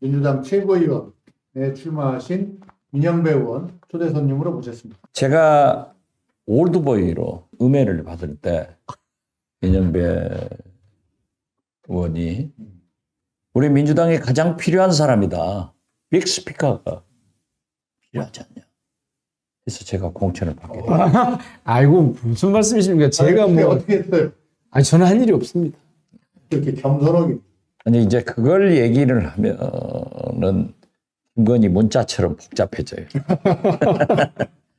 민주당 최고위원에 출마하신 민영배 의원 초대 손님으로 모셨습니다. 제가 올드보이로 음해를 받을 때 민영배 의원이 우리 민주당에 가장 필요한 사람이다. 빅스피커가 필요하지 않냐. 그래서 제가 공천을 받게 됐어요. 아이고 무슨 말씀이십니까? 제가 아니, 뭐 어떻게 했어요? 아니 저는 한 일이 없습니다. 이렇게 겸손하게. 아니 이제 그걸 얘기를 하면은 김건희 문자처럼 복잡해져요.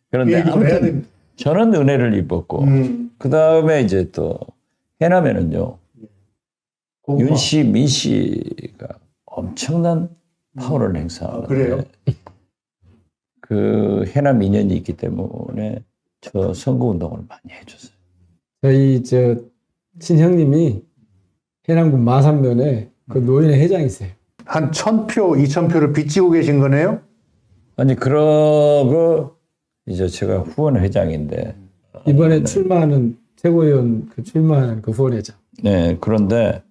그런데 그 얘기 좀 해야 아무튼 됩니다. 저는 은혜를 입었고 그 다음에 이제 또 해남에는요 고구마. 윤 씨, 민 씨가 엄청난 파워를 행사하는데 그래요? 그 해남 인연이 있기 때문에 저 선거운동을 많이 해줬어요. 저희 저 친형님이 해남군 마산면에 그 노인회 회장이세요. 한 1,000표, 2,000표를 빚지고 계신 거네요? 아니 그러고 이제 제가 후원 회장인데 이번에 출마하는 최고위원 그 출마하는 그 후원회장. 네 그런데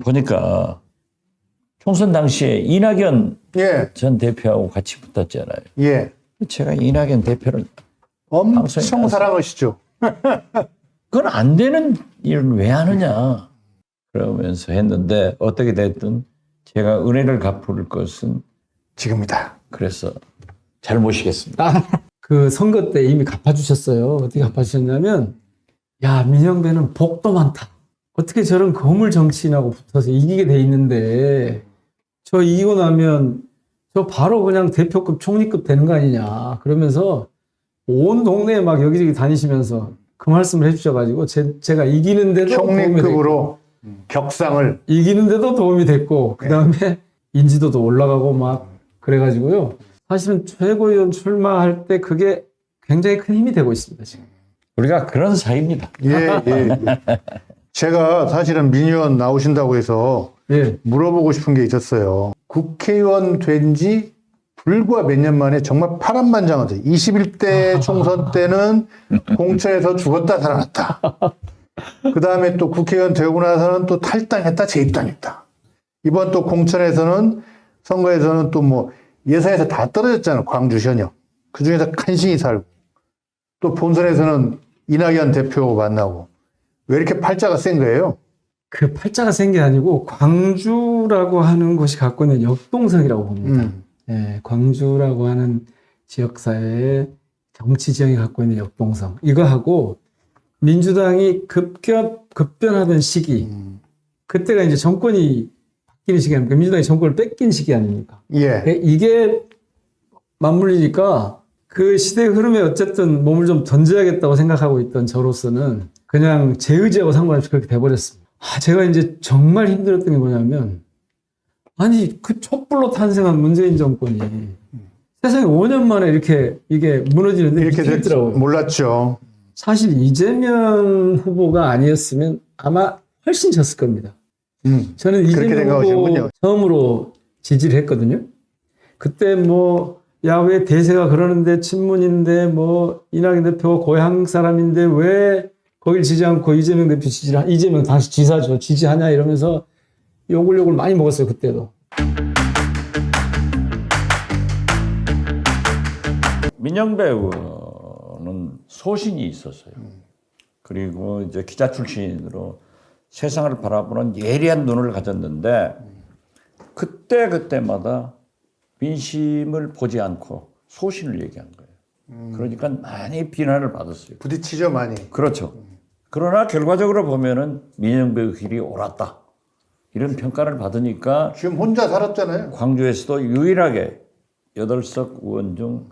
보니까 총선 당시에 이낙연 예, 전 대표하고 같이 붙었잖아요. 예. 제가 이낙연 대표를 엄청 방송에 사랑하시죠? 그건 안 되는 일을 왜 하느냐 그러면서 했는데 어떻게 됐든 제가 은혜를 갚을 것은 지금이다. 그래서 잘 모시겠습니다. 그 선거 때 이미 갚아주셨어요. 어떻게 갚아주셨냐면 야 민영배는 복도 많다. 어떻게 저런 거물 정치인하고 붙어서 이기게 돼 있는데 저 이기고 나면 저 바로 그냥 대표급 총리급 되는 거 아니냐 그러면서 온 동네에 막 여기저기 다니시면서 그 말씀을 해주셔가지고 제가 이기는데도 도움이 됐고 총리급으로 격상을. 이기는데도 도움이 됐고 그 다음에 인지도도 올라가고 막 그래가지고요. 사실은 최고위원 출마할 때 그게 굉장히 큰 힘이 되고 있습니다 지금. 우리가 그런 사이입니다. 예, 예. 제가 사실은 민 의원 나오신다고 해서 예. 물어보고 싶은 게 있었어요. 국회의원 된 지 불과 몇 년 만에 정말 파란만장하죠. 21대 총선 때는 공천에서 죽었다 살아났다. 그 다음에 또 국회의원 되고 나서는 또 탈당했다 재입당했다. 이번 또 공천에서는 선거에서는 또 뭐 예선에서 다 떨어졌잖아요. 광주 현역. 그 중에서 간신히 살고. 또 본선에서는 이낙연 대표 만나고. 왜 이렇게 팔자가 센 거예요? 그 팔자가 센 게 아니고 광주라고 하는 곳이 갖고 있는 역동성이라고 봅니다. 예, 광주라고 하는 지역사회의 정치 지형이 갖고 있는 역동성. 이거하고 민주당이 급변하던 시기. 그때가 이제 정권이 바뀌는 시기 아닙니까? 민주당이 정권을 뺏긴 시기 아닙니까? 예. 이게 맞물리니까 그 시대의 흐름에 어쨌든 몸을 좀 던져야겠다고 생각하고 있던 저로서는 그냥 제 의지하고 상관없이 그렇게 돼버렸습니다. 제가 이제 정말 힘들었던 게 뭐냐면 아니 그 촛불로 탄생한 문재인 정권이 세상에 5년 만에 이렇게 이게 무너지는데 이렇게 될지 있더라고요. 몰랐죠. 사실 이재명 후보가 아니었으면 아마 훨씬 졌을 겁니다. 저는 그렇게 이재명 생각하시는군요. 후보 처음으로 지지를 했거든요. 그때 뭐 야 왜 대세가 그러는데 친문인데 뭐 이낙연 대표가 고향 사람인데 왜 거길 지지 않고 이재명 대표 지지를 이재명 당시 지사죠 지지하냐 이러면서 욕을 많이 먹었어요 그때도. 민영배 의원은 소신이 있었어요. 그리고 이제 기자 출신으로 세상을 바라보는 예리한 눈을 가졌는데 그때마다 민심을 보지 않고 소신을 얘기한 거예요. 그러니까 많이 비난을 받았어요. 부딪히죠, 많이. 그렇죠. 그러나 결과적으로 보면은 민영배의 길이 옳았다. 이런 평가를 받으니까 지금 혼자 살았잖아요. 광주에서도 유일하게 8석 의원 중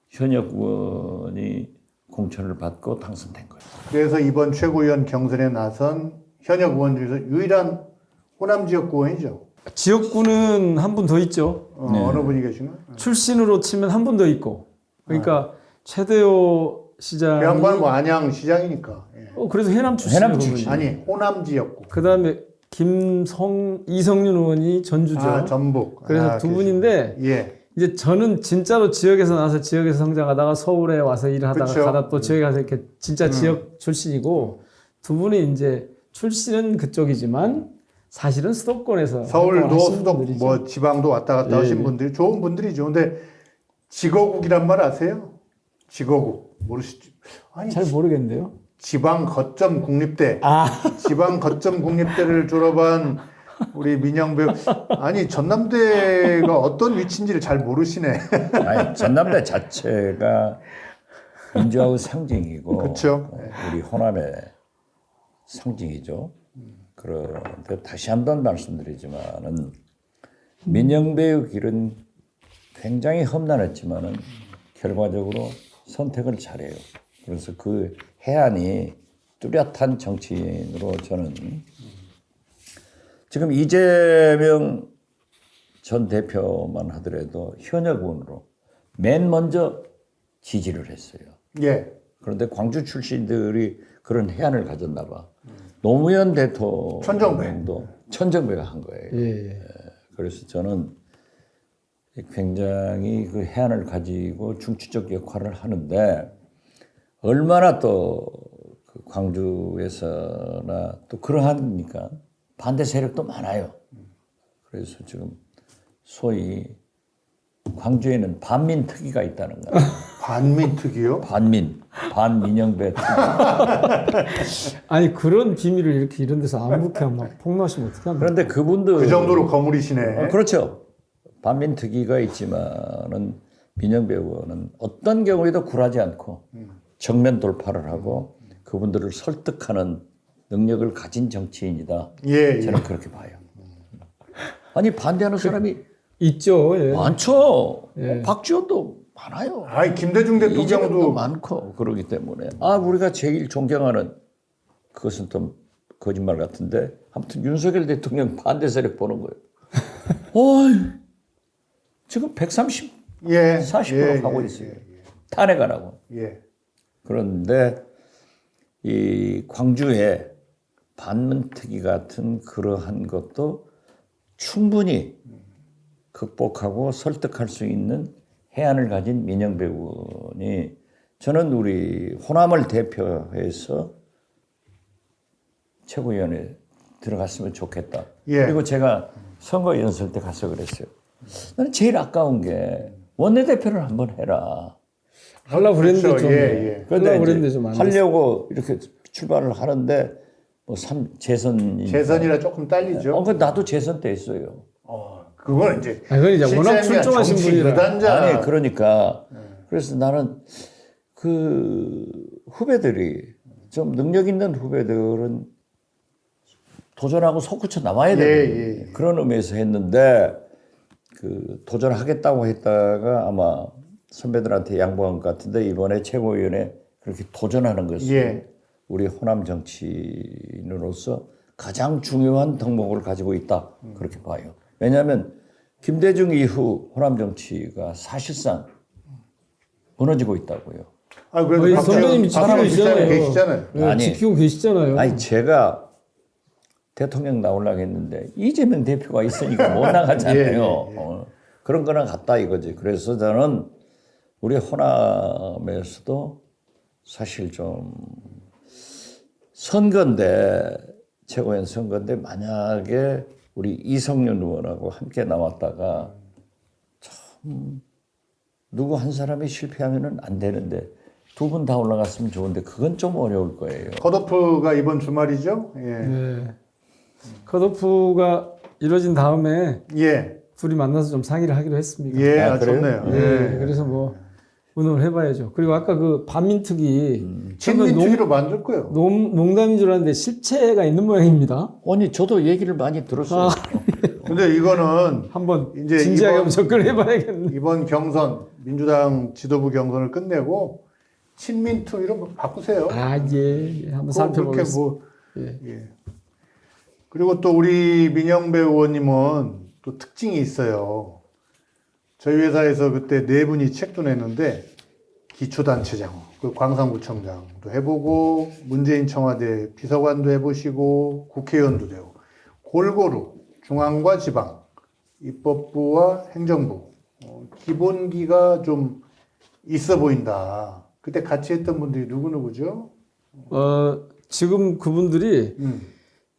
현역 의원이 공천을 받고 당선된 거예요. 그래서 이번 최고위원 경선에 나선 현역 의원 중에서 유일한 호남 지역구 의원이죠. 지역구는 한 분 더 있죠. 네. 어느 분이 계신가요? 출신으로 치면 한 분 더 있고. 그러니까 최대호 시장이 그 양반은 뭐 안양 시장이니까. 예. 그래서 해남 출신이에요. 해남 그분이. 출신. 아니, 호남 지역구. 그다음에 이성윤 의원이 전주죠. 아, 전북. 그래서 두 분인데 예. 이제 저는 진짜로 지역에서 나서 지역에서 성장하다가 서울에 와서 일을 하다가 그쵸. 가다 또 지역에 가서 이렇게 진짜 지역 출신이고 두 분이 이제 출신은 그쪽이지만 사실은 수도권에서 서울도 활동하신 수도 분들이죠. 뭐 지방도 왔다 갔다 예, 하신 예. 분들이 좋은 분들이죠. 근데 직어국이란 말 아세요? 직어국 모르시죠? 아니 잘 모르겠는데요. 지방 거점 국립대 아, 지방 거점 국립대를 졸업한 우리 민영 배우 아니 전남대가 어떤 위치인지를 잘 모르시네. 아니, 전남대 자체가 민주화의 상징이고 그쵸. 우리 호남의 상징이죠. 그런데 다시 한번 말씀드리지만은 민영배의 길은 굉장히 험난했지만은 결과적으로 선택을 잘해요. 그래서 그 해안이 뚜렷한 정치인으로 저는 지금 이재명 전 대표만 하더라도 현역원으로 맨 먼저 지지를 했어요. 예. 그런데 광주 출신들이 그런 해안을 가졌나 봐. 노무현 대통령도 천정배가 한 거예요. 예. 그래서 저는 굉장히 그 해안을 가지고 중추적 역할을 하는데 얼마나 또그 광주에서나 또 그러하니까 반대 세력도 많아요. 그래서 지금 소위 광주에는 반민특위가 있다는 거예요. 반민특위요? 반민영배 특위. 아니 그런 비밀을 이렇게 이런 데서 암묵하면 막 폭로하시면 어떻게 합니까? 그런데 그분들 그 정도로 거물이시네. 그렇죠. 반민특위가 있지만은 민영배 의원은 어떤 경우에도 굴하지 않고 정면 돌파를 하고 그분들을 설득하는 능력을 가진 정치인이다. 예, 예. 저는 그렇게 봐요. 아니 반대하는 사람이 있죠. 예. 많죠. 예. 박지원도 많아요. 아이 김대중 이재명도 대통령도 많고 그러기 때문에 우리가 제일 존경하는 그것은 좀 거짓말 같은데 아무튼 윤석열 대통령 반대 세력 보는 거예요. 어이, 지금 130, 예, 40% 하고 있어요. 탄핵 안 하고. 예. 그런데 이 광주에 반민특위 같은 그러한 것도 충분히 극복하고 설득할 수 있는 해안을 가진 민영배 의원이 저는 우리 호남을 대표해서 최고위원회 들어갔으면 좋겠다. 예. 그리고 제가 선거 연설 때 가서 그랬어요. 나는 제일 아까운 게 원내대표를 한번 해라. 하려고 그랬는데 그렇죠. 좀. 예, 예. 그런데 하려고 이제 그랬는데 좀 안 됐어요. 하려고 이렇게 출발을 하는데 뭐 재선이 재선이라 조금 딸리죠. 그 나도 재선 때 했어요. 그건 이제 아니, 그건 이제 워낙 실제는 출중하신 정치 분이라. 여단자. 아니 그러니까 그래서 나는 그 후배들이 좀 능력 있는 후배들은 도전하고 솟구쳐 나와야 되는 예. 그런 의미에서 했는데 그 도전하겠다고 했다가 아마 선배들한테 양보한 것 같은데 이번에 최고위원회 그렇게 도전하는 것은 예. 우리 호남 정치인으로서 가장 중요한 덕목을 가지고 있다 그렇게 봐요. 왜냐하면 김대중 이후 호남 정치가 사실상 무너지고 있다고요. 그래도 어, 선배님이 지키고 계시잖아요. 예, 아니. 지키고 계시잖아요. 아니 제가 대통령 나오려고 했는데 이재명 대표가 있으니까 못 나가잖아요. 예. 그런 거랑 같다 이거지. 그래서 저는 우리 호남에서도 사실 좀 선거인데 최고위원 선거인데 만약에 우리 이성윤 의원하고 함께 나왔다가 참 누구 한 사람이 실패하면은 안 되는데 두 분 다 올라갔으면 좋은데 그건 좀 어려울 거예요. 컷오프가 이번 주말이죠. 예. 네. 컷오프가 이루어진 다음에 예. 둘이 만나서 좀 상의를 하기로 했습니다. 예. 아, 그래요? 좋네요. 예, 그래서 뭐 의논을 해봐야죠. 그리고 아까 그 반민특위 친민특위로 만들 거예요. 농담인 줄 알았는데 실체가 있는 모양입니다. 아니 저도 얘기를 많이 들었어요. 근데 이거는 한번 이제 진지하게 이번- 한번 접근해봐야겠네. 이번 경선 민주당 지도부 경선을 끝내고 친민특위로 바꾸세요. 예, 한번 그렇게 살펴보겠습니다. 뭐 예. 예. 그리고 또 우리 민영배 의원님은 또 특징이 있어요. 저희 회사에서 그때 네 분이 책도 냈는데 기초단체장, 그 광산구청장도 해보고 문재인 청와대 비서관도 해보시고 국회의원도 되고 골고루 중앙과 지방, 입법부와 행정부 기본기가 좀 있어 보인다. 그때 같이 했던 분들이 누구누구죠? 지금 그분들이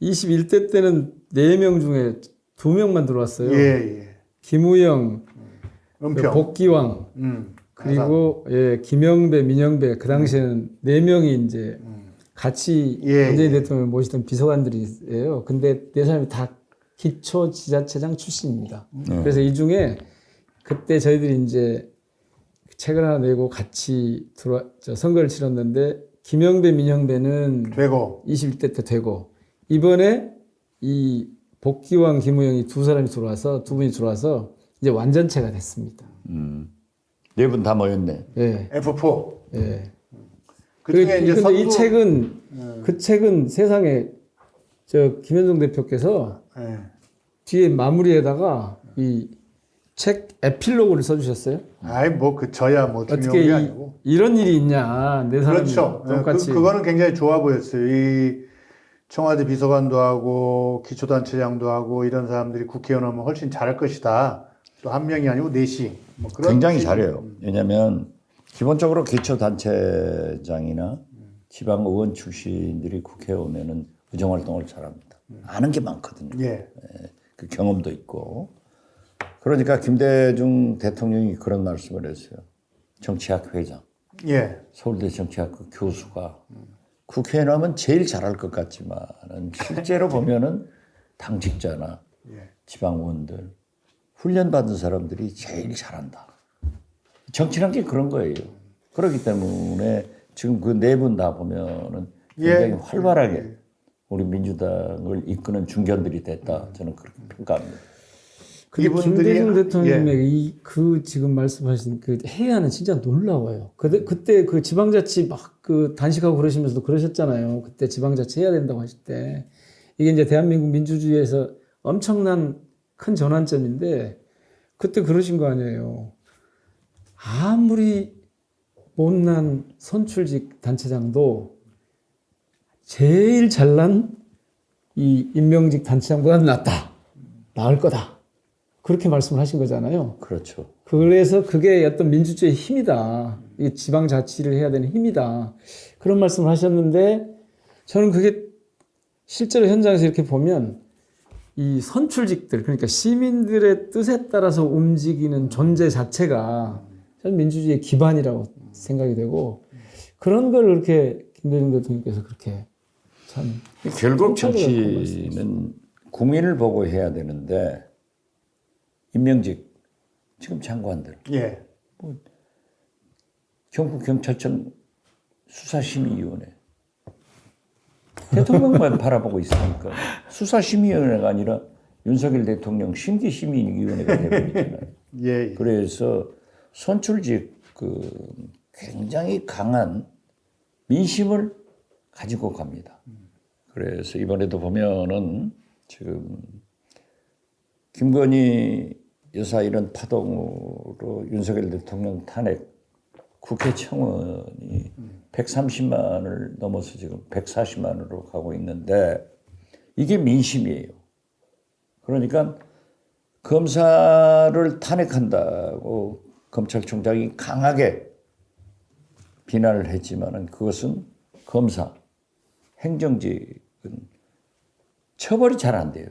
21대 때는 4명 중에 2명만 들어왔어요. 예. 김우영, 은평. 복기왕, 그리고 예, 김영배, 민영배 그 당시에는 4명이 이제 같이 예, 문재인 예. 대통령을 모시던 비서관들이에요. 근데 4사람이 다 기초지자체장 출신입니다. 그래서 이 중에 그때 저희들이 이제 책을 하나 내고 같이 선거를 치렀는데 김영배, 민영배는 되고. 21대 때 되고 이번에 이 복기왕, 김우영이 2분이 들어와서 이제 완전체가 됐습니다. 4분 다 모였네. 예, F4. 예. 그 중에 이제 근데 이 선두. 책은 그 책은 세상에 저 김현종 대표께서 예. 뒤에 마무리에다가 이 책 에필로그를 써주셨어요. 아이 저야 뭐 중요한 어떻게 게 아니고. 이런 일이 있냐 내 사람이 그렇죠. 똑같이 그거는 굉장히 좋아 보였어요. 이 청와대 비서관도 하고 기초단체장도 하고 이런 사람들이 국회의원 하면 훨씬 잘할 것이다. 또 한 명이 아니고 넷이. 뭐 그런 굉장히 식으로. 잘해요. 왜냐하면 기본적으로 기초단체장이나 지방의원 출신들이 국회에 오면은 의정활동을 잘합니다. 아는 게 많거든요. 예. 그 경험도 있고. 그러니까 김대중 대통령이 그런 말씀을 했어요. 정치학 회장, 예. 서울대 정치학과 교수가 국회의원 하면 제일 잘할 것 같지만은 실제로 보면은 당직자나 지방의원들 훈련받은 사람들이 제일 잘한다. 정치란 게 그런 거예요. 그렇기 때문에 지금 그 4분 다 보면은 굉장히 활발하게 우리 민주당을 이끄는 중견들이 됐다. 저는 그렇게 평가합니다. 근데 이분들이 김대중 대통령의 그 지금 말씀하신 그 해야는 진짜 놀라워요. 그때 그 지방자치 막 그 단식하고 그러시면서도 그러셨잖아요. 그때 지방자치 해야 된다고 하실 때 이게 이제 대한민국 민주주의에서 엄청난 큰 전환점인데 그때 그러신 거 아니에요. 아무리 못난 선출직 단체장도 제일 잘난 이 임명직 단체장보다는 낫다. 나을 거다. 그렇게 말씀을 하신 거잖아요. 그렇죠. 그래서 그게 어떤 민주주의의 힘이다. 이게 지방자치를 해야 되는 힘이다. 그런 말씀을 하셨는데 저는 그게 실제로 현장에서 이렇게 보면 이 선출직들, 그러니까 시민들의 뜻에 따라서 움직이는 존재 자체가 저는 민주주의의 기반이라고 생각이 되고 그런 걸 그렇게 김대중 대통령께서 그렇게 참 결국 정치는 국민을 보고 해야 되는데 임명직 지금 장관들 예. 경북경찰청 수사심의위원회 대통령만 바라보고 있으니까 수사심의위원회가 아니라 윤석열 대통령 심기심의위원회가 되버리잖아요. 예. 그래서 선출직 굉장히 강한 민심을 가지고 갑니다. 그래서 이번에도 보면은 지금 김건희 여사 이런 파동으로 윤석열 대통령 탄핵 국회 청원이 130만을 넘어서 지금 140만으로 가고 있는데 이게 민심이에요. 그러니까 검사를 탄핵한다고 검찰총장이 강하게 비난을 했지만은 그것은 검사, 행정직은 처벌이 잘 안 돼요.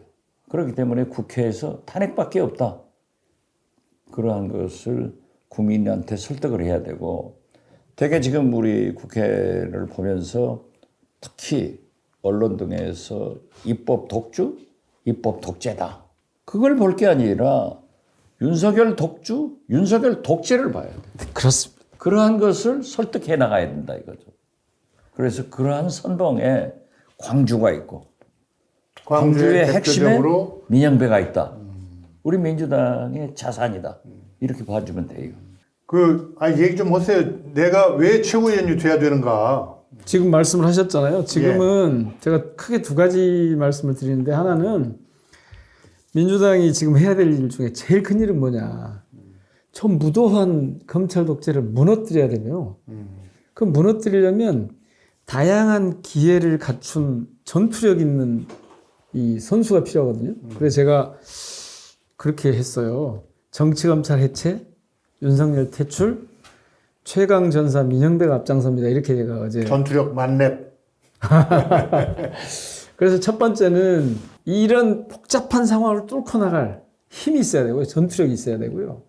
그렇기 때문에 국회에서 탄핵밖에 없다. 그러한 것을 국민한테 설득을 해야 되고 되게 지금 우리 국회를 보면서 특히 언론 등에서 입법 독주, 입법 독재다. 그걸 볼 게 아니라 윤석열 독주, 윤석열 독재를 봐야 돼. 그렇습니다. 그러한 것을 설득해 나가야 된다 이거죠. 그래서 그러한 선봉에 광주가 있고 광주의 핵심에 대표적으로 민영배가 있다. 우리 민주당의 자산이다. 이렇게 봐주면 돼요. 얘기 좀 하세요. 내가 왜 최고위원이 돼야 되는가? 지금 말씀을 하셨잖아요. 지금은 제가 크게 2가지 말씀을 드리는데 하나는 민주당이 지금 해야 될 일 중에 제일 큰 일은 뭐냐. 저 무도한 검찰 독재를 무너뜨려야 되며 그 무너뜨리려면 다양한 기회를 갖춘 전투력 있는 이 선수가 필요하거든요. 그래서 제가 그렇게 했어요. 정치검찰 해체, 윤석열 퇴출, 최강 전사 민영배가 앞장섭니다. 이렇게 제가 어제 전투력 만렙. 그래서 첫 번째는 이런 복잡한 상황을 뚫고 나갈 힘이 있어야 되고요. 전투력이 있어야 되고요.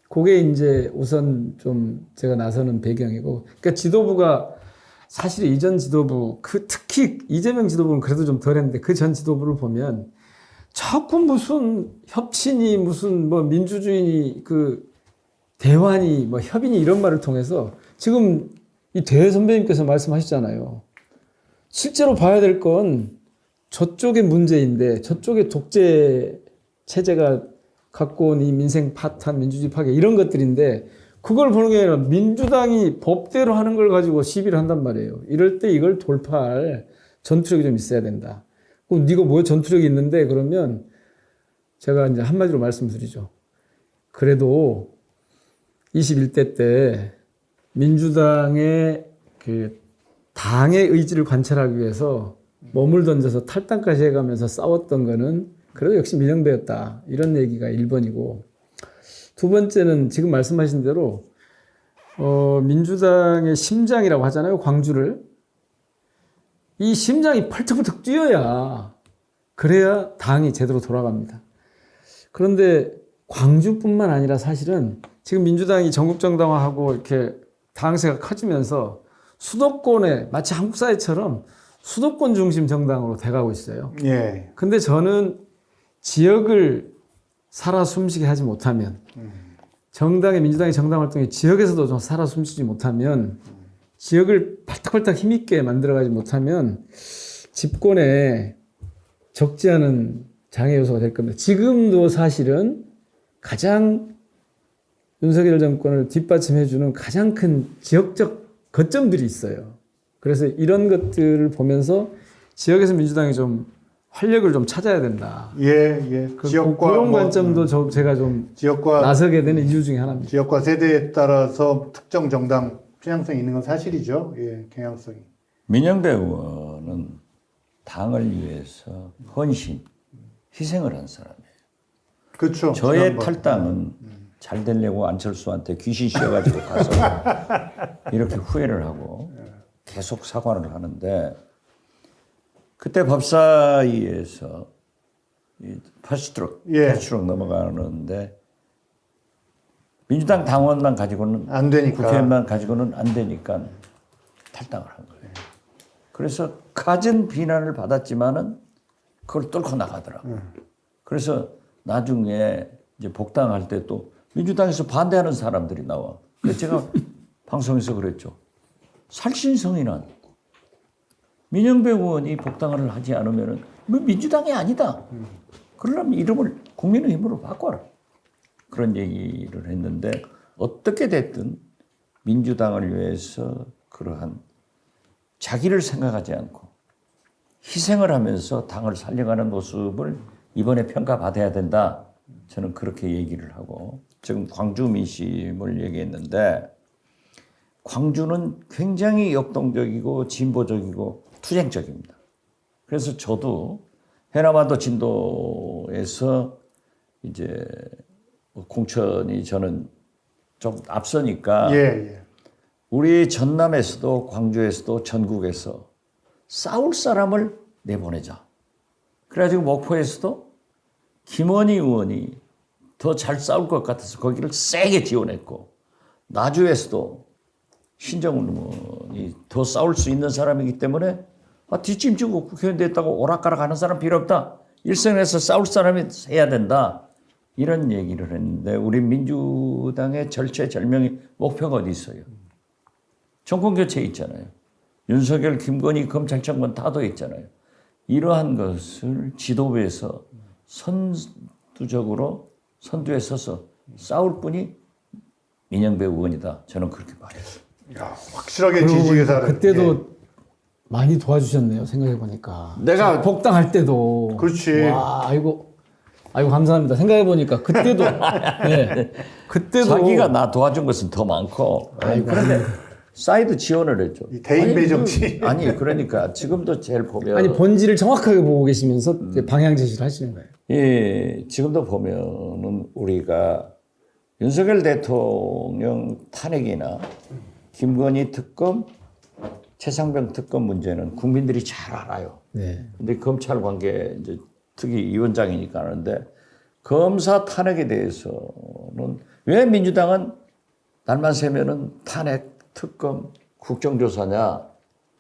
그게 이제 우선 좀 제가 나서는 배경이고, 그러니까 지도부가 사실 이전 지도부, 특히 이재명 지도부는 그래도 좀 덜했는데 그 전 지도부를 보면 자꾸 무슨 협친이 무슨 뭐 민주주의 그 대환이 뭐 협인이 이런 말을 통해서 지금 이 대 선배님께서 말씀하셨잖아요. 실제로 봐야 될 건 저쪽의 문제인데 저쪽의 독재 체제가 갖고 온 이 민생 파탄, 민주주의 파괴 이런 것들인데 그걸 보는 게 아니라 민주당이 법대로 하는 걸 가지고 시비를 한단 말이에요. 이럴 때 이걸 돌파할 전투력이 좀 있어야 된다. 그럼 네가 뭐 전투력이 있는데 그러면 제가 이제 한마디로 말씀드리죠. 그래도 21대 때 민주당의 그 당의 의지를 관철하기 위해서 몸을 던져서 탈당까지 해가면서 싸웠던 거는 그래도 역시 민영배였다. 이런 얘기가 1번이고 두 번째는 지금 말씀하신 대로 민주당의 심장이라고 하잖아요. 광주를. 이 심장이 펄쩍펄쩍 뛰어야 그래야 당이 제대로 돌아갑니다. 그런데 광주뿐만 아니라 사실은 지금 민주당이 전국정당화하고 이렇게 당세가 커지면서 수도권에 마치 한국 사회처럼 수도권 중심 정당으로 돼가고 있어요. 예. 근데 저는 지역을 살아 숨쉬게 하지 못하면 정당의 민주당의 정당 활동이 지역에서도 좀 살아 숨쉬지 못하면 지역을 팔딱팔딱 힘있게 만들어가지 못하면 집권에 적지 않은 장애 요소가 될 겁니다. 지금도 사실은 가장 윤석열 정권을 뒷받침해주는 가장 큰 지역적 거점들이 있어요. 그래서 이런 것들을 보면서 지역에서 민주당이 좀 활력을 좀 찾아야 된다. 예. 지역과 그런 관점도 제가 좀 지역과 나서게 되는 이유 중에 하나입니다. 지역과 세대에 따라서 특정 정당 편향성이 있는 건 사실이죠. 예, 경향성이. 민영배 의원은 당을 위해서 헌신, 희생을 한 사람이에요. 그렇죠. 저의 지난번. 탈당은 잘 되려고 안철수한테 귀신 씌워가지고 가서 이렇게 후회를 하고 계속 사과를 하는데 그때 법사위에서 패스트트럭 넘어가는데 민주당 당원만 가지고는 안 되니까. 국회의원만 가지고는 안 되니까 탈당을 한 거예요. 그래서 갖은 비난을 받았지만은 그걸 뚫고 나가더라고요. 그래서 나중에 이제 복당할 때 또 민주당에서 반대하는 사람들이 나와. 그래서 제가 방송에서 그랬죠. 살신성인한 민영배 의원이 복당을 하지 않으면은 민주당이 아니다. 그러려면 이름을 국민의힘으로 바꿔라. 그런 얘기를 했는데 어떻게 됐든 민주당을 위해서 그러한 자기를 생각하지 않고 희생을 하면서 당을 살려가는 모습을 이번에 평가받아야 된다. 저는 그렇게 얘기를 하고 지금 광주 민심을 얘기했는데 광주는 굉장히 역동적이고 진보적이고 투쟁적입니다. 그래서 저도 해남한도 진도에서 이제 공천이 저는 좀 앞서니까 예. 우리 전남에서도 광주에서도 전국에서 싸울 사람을 내보내자. 그래가지고 목포에서도 김원희 의원이 더 잘 싸울 것 같아서 거기를 세게 지원했고 나주에서도 신정훈 의원이 더 싸울 수 있는 사람이기 때문에 뒷짐지고 국회의원 됐다고 오락가락 하는 사람 필요 없다. 일선에서 싸울 사람이 해야 된다. 이런 얘기를 했는데 우리 민주당의 절체절명의 목표가 어디 있어요? 정권교체 있잖아요. 윤석열, 김건희, 검찰청문 다도 있잖아요. 이러한 것을 지도부에서 선두에 서서 싸울 분이 민영배 의원이다. 저는 그렇게 말해요. 야, 확실하게 지지 의사를. 그때도 많이 도와주셨네요. 생각해 보니까. 내가 복당할 때도. 그렇지. 와, 아이고 감사합니다. 생각해 보니까 그때도. 네, 그때도 자기가 나 도와준 것은 더 많고. 그런데 사이드 지원을 했죠. 이 대인배 정치. 아니 그러니까 지금도 제일 보면 아니 본질을 정확하게 보고 계시면서 방향 제시를 하시는 거예요. 예, 지금도 보면은 우리가 윤석열 대통령 탄핵이나 김건희 특검, 최상병 특검 문제는 국민들이 잘 알아요. 네. 근데 검찰 관계 이제 위원장이니까 하는데 검사 탄핵에 대해서는 왜 민주당은 날만 새면은 탄핵, 특검, 국정조사냐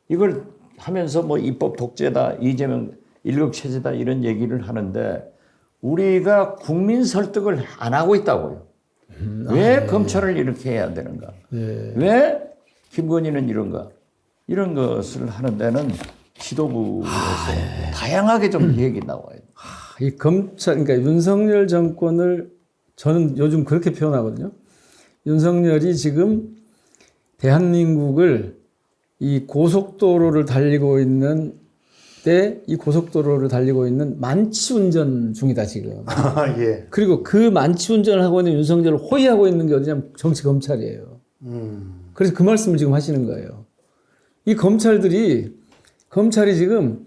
이걸 하면서 뭐 입법 독재다, 이재명 일극체제다 이런 얘기를 하는데 우리가 국민 설득을 안 하고 있다고요. 왜 검찰을 이렇게 해야 되는가? 왜 김건희는 이런가? 이런 것을 하는 데는 지도부에서 다양하게 좀 얘기 나와요. 이 검찰, 그러니까 윤석열 정권을 저는 요즘 그렇게 표현하거든요. 윤석열이 지금 대한민국을 이 고속도로를 달리고 있는 때 이 고속도로를 달리고 있는 만취운전 중이다 지금. 예. 그리고 그 만취운전을 하고 있는 윤석열을 호위하고 있는 게 어디냐면 정치 검찰이에요. 그래서 그 말씀을 지금 하시는 거예요. 이 검찰이 지금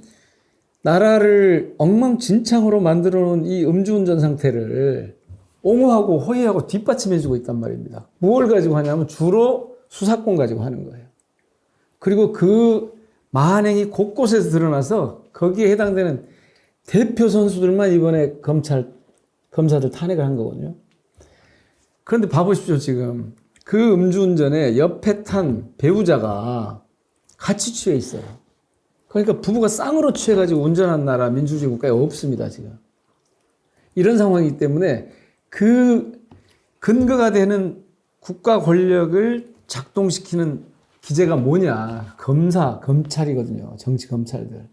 나라를 엉망진창으로 만들어 놓은 이 음주운전 상태를 옹호하고 호위하고 뒷받침해주고 있단 말입니다. 무엇을 가지고 하냐면 주로 수사권 가지고 하는 거예요. 그리고 그 만행이 곳곳에서 드러나서 거기에 해당되는 대표 선수들만 이번에 검사들 탄핵을 한 거거든요. 그런데 봐보십시오, 지금. 그 음주운전에 옆에 탄 배우자가 같이 취해 있어요. 그러니까 부부가 쌍으로 취해가지고 운전한 나라 민주주의 국가에 없습니다, 지금. 이런 상황이기 때문에 그 근거가 되는 국가 권력을 작동시키는 기제가 뭐냐. 검찰이거든요. 정치 검찰들.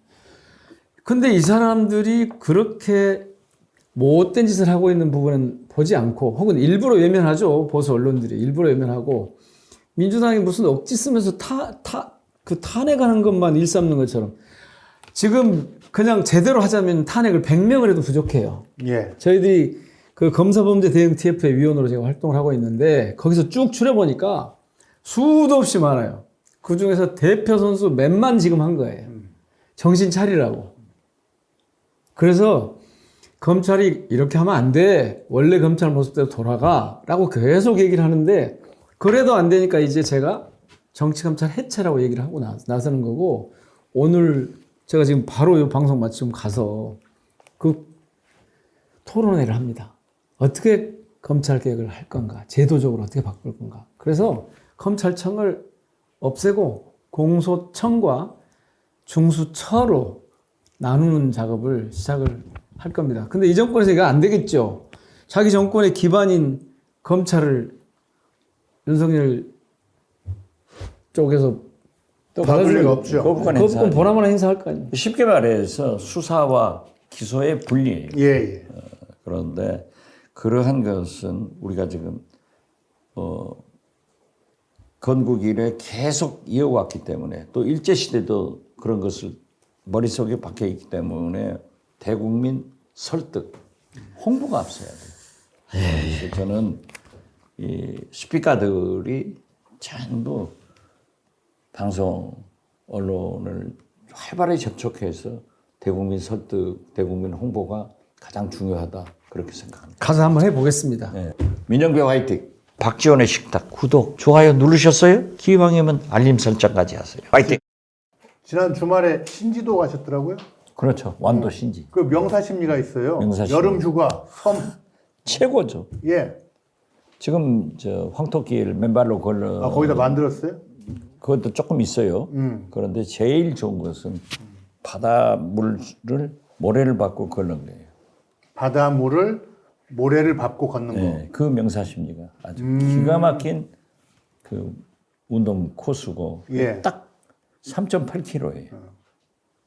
근데 이 사람들이 그렇게 못된 짓을 하고 있는 부분은 보지 않고 혹은 일부러 외면하죠. 보수 언론들이 일부러 외면하고 민주당이 무슨 억지 쓰면서 탄핵하는 것만 일삼는 것처럼 지금 그냥 제대로 하자면 탄핵을 100명을 해도 부족해요. 예. 저희들이 그 검사범죄 대응 TF의 위원으로 제가 활동을 하고 있는데 거기서 쭉 추려보니까 수도 없이 많아요. 그 중에서 대표 선수 몇만 지금 한 거예요. 정신 차리라고. 그래서 검찰이 이렇게 하면 안 돼. 원래 검찰 모습대로 돌아가. 라고 계속 얘기를 하는데 그래도 안 되니까 이제 제가 정치검찰 해체라고 얘기를 하고 나서는 거고 오늘 제가 지금 바로 이 방송 마치고 가서 그 토론회를 합니다. 어떻게 검찰 개혁을 할 건가? 제도적으로 어떻게 바꿀 건가? 그래서 검찰청을 없애고 공소청과 중수처로 나누는 작업을 시작을 할 겁니다. 근데 이 정권에서 이거 안 되겠죠. 자기 정권의 기반인 검찰을 윤석열 쪽에서 또 바꿀 리가 없죠. 거부권 보나마나 행사할 거 아니에요. 쉽게 말해서 수사와 기소의 분리예요. 예. 그런데 그러한 것은 우리가 지금 건국 이래 계속 이어왔기 때문에 또 일제시대도 그런 것을 머릿속에 박혀 있기 때문에 대국민 설득, 홍보가 앞서야 돼요. 그래서 저는 이 스피커들이 전부 방송 언론을 활발히 접촉해서 대국민 설득, 대국민 홍보가 가장 중요하다 그렇게 생각합니다. 가서 한번 해보겠습니다. 네. 민영배 화이팅! 박지원의 식탁 구독, 좋아요 누르셨어요? 기왕이면 알림 설정까지 하세요. 화이팅! 지난 주말에 신지도 가셨더라고요. 그렇죠. 완도 신지. 그 명사심리가 있어요. 명사심리. 여름 휴가, 섬. 최고죠. 예. 지금 저 황토길 맨발로 걸어. 아, 거기다 만들었어요? 그것도 조금 있어요. 그런데 제일 좋은 것은 바닷물을 모래를 밟고 걷는 거예요. 바닷물을 모래를 밟고 걷는 거. 네, 그 명사심리가 아주 기가 막힌 그 운동 코스고 예. 딱 3.8km예요.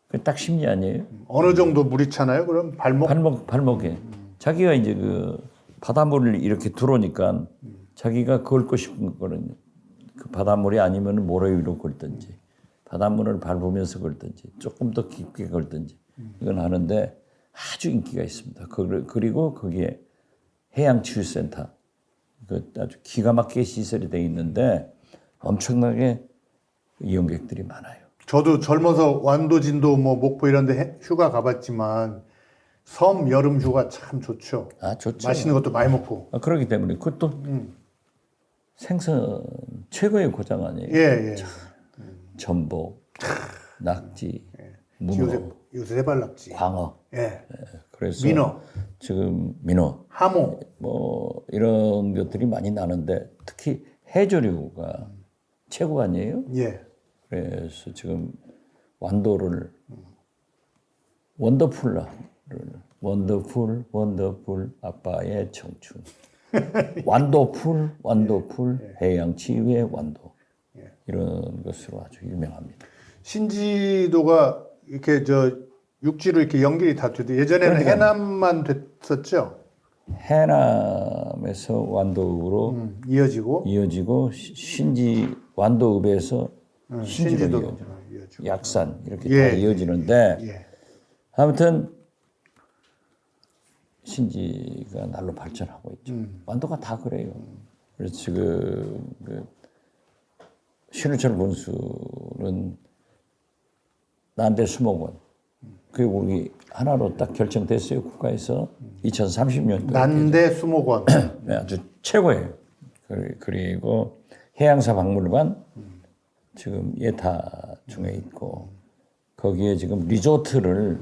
그 딱 심리 아니에요? 어느 정도 물이 차나요? 그럼 발목에. 자기가 이제 그 바닷물을 이렇게 들어오니까 자기가 걷고 싶은 거는 그 바닷물이 아니면 모래 위로 걷든지 바닷물을 밟으면서 걷든지 조금 더 깊게 걷든지 이건 하는데 아주 인기가 있습니다. 그리고 거기에 해양치유센터 그 아주 기가 막히게 시설이 되어 있는데 엄청나게 이용객들이 많아요. 저도 젊어서 완도, 진도, 뭐 목포 이런 데 휴가 가봤지만 섬 여름 휴가 참 좋죠. 아, 좋죠. 맛있는 것도 많이 먹고. 그렇기 때문에 그것도 생선 최고의 고장 아니에요. 예. 전복, 낙지, 문어, 요새 해발낙지. 광어. 예. 그래서 민어, 지금 민어 하모, 뭐 이런 것들이 많이 나는데 특히 해조류가 최고 아니에요? 예, 그래서 지금 완도를 원더풀 아빠의 청춘 완도풀 해양 치유의 완도 이런 것으로 아주 유명합니다. 신지도가 이렇게 저 육지로 이렇게 연결이 다 되도 예전에는 그러니까. 해남만 됐었죠. 해남에서 완도읍으로 이어지고 신지 완도읍에서 신지로 신지도 이어지고 약산 이렇게 예, 다 이어지는데 예. 아무튼 신지가 날로 발전하고 있죠. 완도가 다 그래요. 그래서 지금 그 신우철 군수는 난대 수목원 그게 우리 하나로 딱 결정됐어요. 국가에서 2030년도 난대 수목원, 네, 아주 최고예요. 그리고 해양사 박물관 지금 예타 중에 있고 거기에 지금 리조트를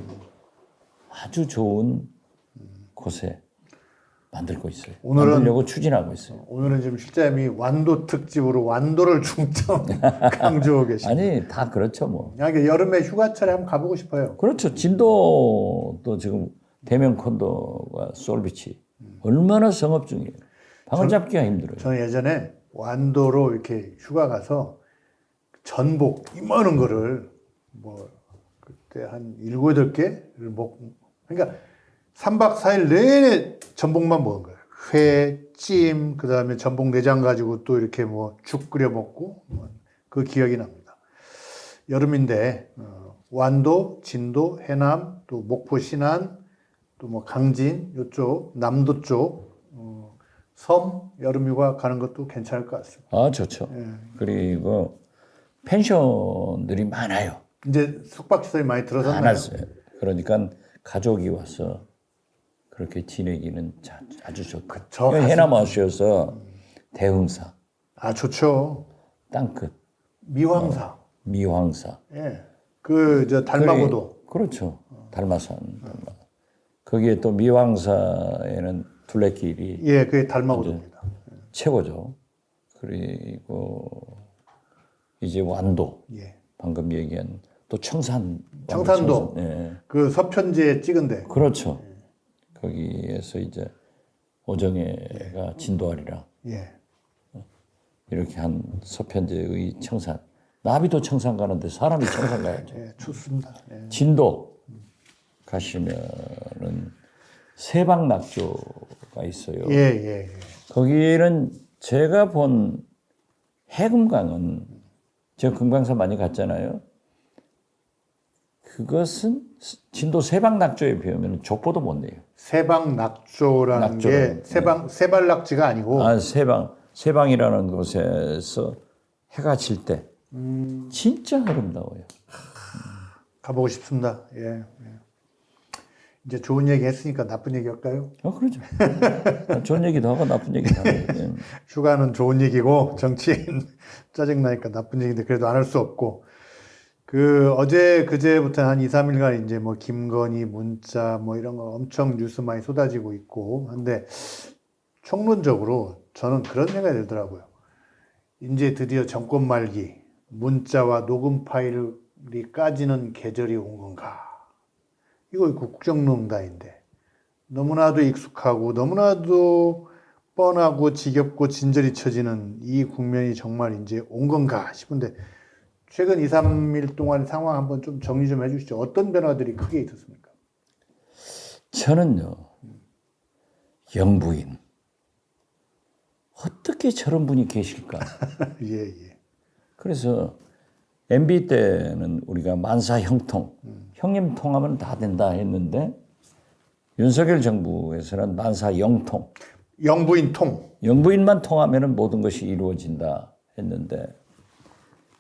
아주 좋은 곳에 만들고 있어요. 만들려고 추진하고 있어요. 오늘은 지금 실장님이 완도 특집으로 완도를 중점 강조하고 계십니다. 아니 다 그렇죠 뭐. 이게 여름에 휴가철에 한번 가보고 싶어요. 그렇죠. 진도도 지금 대면 콘도가 솔비치 얼마나 성업 중이에요. 방을 잡기가 힘들어요. 저는 예전에 완도로 이렇게 휴가 가서 전복 이만한 거를 뭐 그때 한 7, 8개를 먹고 그러니까 3박 4일 내내 전복만 먹은 거예요. 회, 찜, 그다음에 전복 내장 가지고 또 이렇게 뭐 죽 끓여 먹고 그 기억이 납니다. 여름인데 완도, 진도, 해남, 또 목포 신안, 또 뭐 강진 이쪽, 남도 쪽 섬 여름휴가 가는 것도 괜찮을 것 같습니다. 아 좋죠. 그리고 펜션들이 많아요. 이제 숙박시설이 많이 들어섰나요? 많았어요. 그러니까 가족이 와서 그렇게 지내기는 아주 좋고. 저 해남 와주셔서 대흥사, 아 좋죠. 땅끝, 미황사, 미황사. 예, 그 저 달마고도. 그렇죠. 달마산. 거기에 또 미황사에는 둘레길이 예, 그게 달마고도입니다. 최고죠. 그리고 이제 완도. 예, 방금 얘기한 또 청산도. 예. 그 서편지에 찍은데. 그렇죠. 거기에서 이제 오정혜가 진도아리랑 예, 이렇게 한 서편제의 청산. 나비도 청산 가는데 사람이 청산 가야죠. 예, 좋습니다. 예. 진도 가시면은 세방낙조가 있어요. 예, 예, 예. 거기는 제가 본 해금강은 제가 금강산 많이 갔잖아요. 그것은 진도 세방낙조에 비하면 족보도 못 내요. 세방낙조라는 게 세발낙지가 아니고 아, 세방이라는 곳에서 해가 질 때 진짜 아름다워요. 가보고 싶습니다. 예, 예. 이제 좋은 얘기 했으니까 나쁜 얘기 할까요? 그러죠. 좋은 얘기도 하고 나쁜 얘기도 하고. 예. 휴가는 좋은 얘기고 정치인 짜증나니까 나쁜 얘기인데 그래도 안 할 수 없고 그 어제 그제부터 한 2, 3일간 이제 뭐 김건희 문자 뭐 이런 거 엄청 뉴스 많이 쏟아지고 있고 한데 총론적으로 저는 그런 생각이 들더라고요. 이제 드디어 정권 말기 문자와 녹음 파일이 까지는 계절이 온 건가? 이거 국정농단인데 너무나도 익숙하고 너무나도 뻔하고 지겹고 진저리 쳐지는 이 국면이 정말 이제 온 건가 싶은데 최근 2, 3일 동안 상황 한번 좀 정리 좀 해주시죠. 어떤 변화들이 크게 있었습니까? 저는요, 영부인. 어떻게 저런 분이 계실까? 예, 예. 그래서 MB 때는 우리가 만사 형통, 형님 통하면 다 된다 했는데 윤석열 정부에서는 만사 영통, 영부인 통. 영부인만 통하면 모든 것이 이루어진다 했는데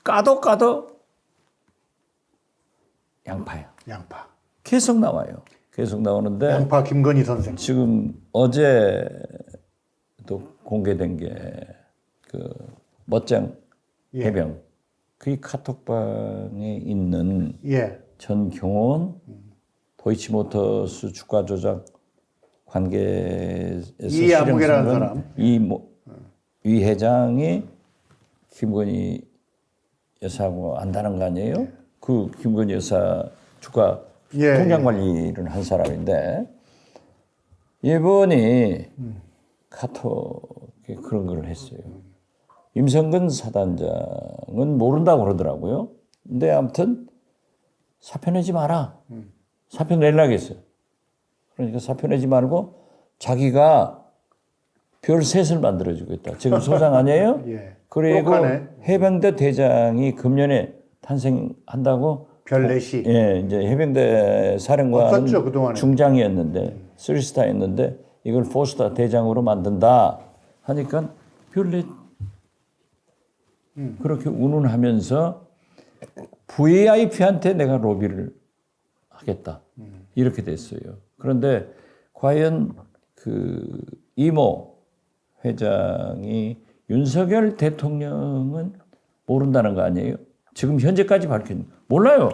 까도 양파야. 양파. 계속 나와요. 계속 나오는데 양파 김건희 선생. 지금 어제도 공개된 게 그 멋쟁 예. 해병 그 카톡방에 있는 예. 전경원 도이치모터스 주가 조작 관계에서 이아무개라는 실형된 사람. 이 회장이 김건희 여사하고 안다는 거 아니에요? 그 김건희 여사 주가 예, 통장 관리를 한 사람인데 이분이 카톡에 그런 걸 했어요. 임성근 사단장은 모른다고 그러더라고요. 근데 아무튼 사표 내지 마라. 사표 내려고 했어요. 그러니까 사표 내지 말고 자기가 별 셋을 만들어주겠다. 지금 소장 아니에요? 예. 그리고 똑하네. 해병대 대장이 금년에 탄생한다고 별 넷이. 예, 이제 해병대 사령관은 없었죠, 그동안에. 중장이었는데, 3스타였는데, 이걸 4스타 대장으로 만든다 하니까 별넷 그렇게 운운하면서 VIP한테 내가 로비를 하겠다. 이렇게 됐어요. 그런데 과연 그 이모 회장이 윤석열 대통령은 모른다는 거 아니에요? 지금 현재까지 밝힌 몰라요.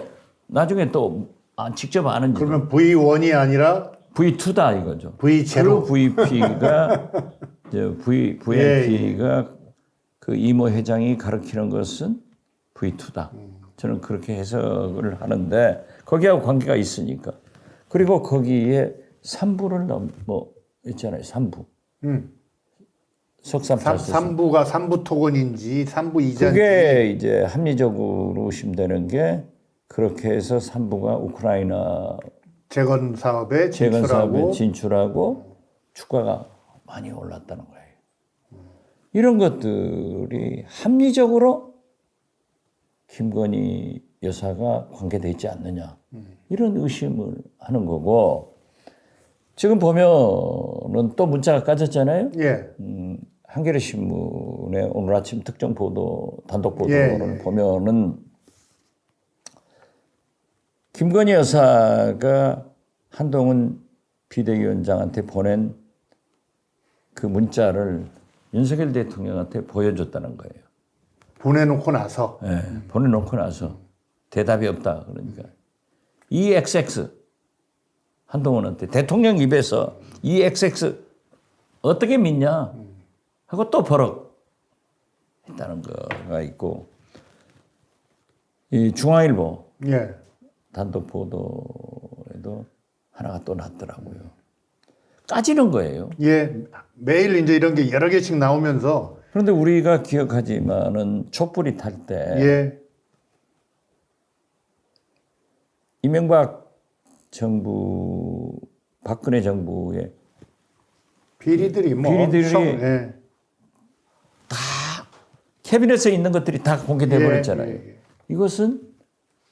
나중에 또 직접 아는지. 그러면 V1이 아니라 V2다 이거죠. V0. 그 VP가 VIP가 그 이모 회장이 가리키는 것은 V2다. 저는 그렇게 해석을 하는데 거기하고 관계가 있으니까. 그리고 거기에 3부를 뭐 있잖아요. 3부. 석삼 3부가 3부 토건인지 3부 이자인지. 그게 이제 합리적으로 의심되는 게 그렇게 해서 3부가 우크라이나 재건 사업에 재건 사업에 진출하고 진출하고 주가가 많이 올랐다는 거예요. 이런 것들이 합리적으로 김건희 여사가 관계되어 있지 않느냐 이런 의심을 하는 거고 지금 보면은 또 문자가 까졌잖아요. 예. 한겨레 신문의 오늘 아침 특정 보도 단독 보도를 보면은 김건희 여사가 한동훈 비대위원장한테 보낸 그 문자를 윤석열 대통령한테 보여줬다는 거예요. 보내놓고 나서. 네, 보내놓고 나서 대답이 없다 그러니까 EXX 한동훈한테 대통령 입에서 EXX 어떻게 믿냐 하고 또 버럭 했다는 거가 있고 이 중앙일보 예. 단독 보도에도 하나가 또 났더라고요. 까지는 거예요. 예. 매일 이제 이런 게 여러 개씩 나오면서 그런데 우리가 기억하지만은 촛불이 탈 때 예. 이명박 정부, 박근혜 정부의 비리들이 뭐 비리들이 예. 캐비넷에 있는 것들이 다 공개돼 버렸잖아요. 예. 이것은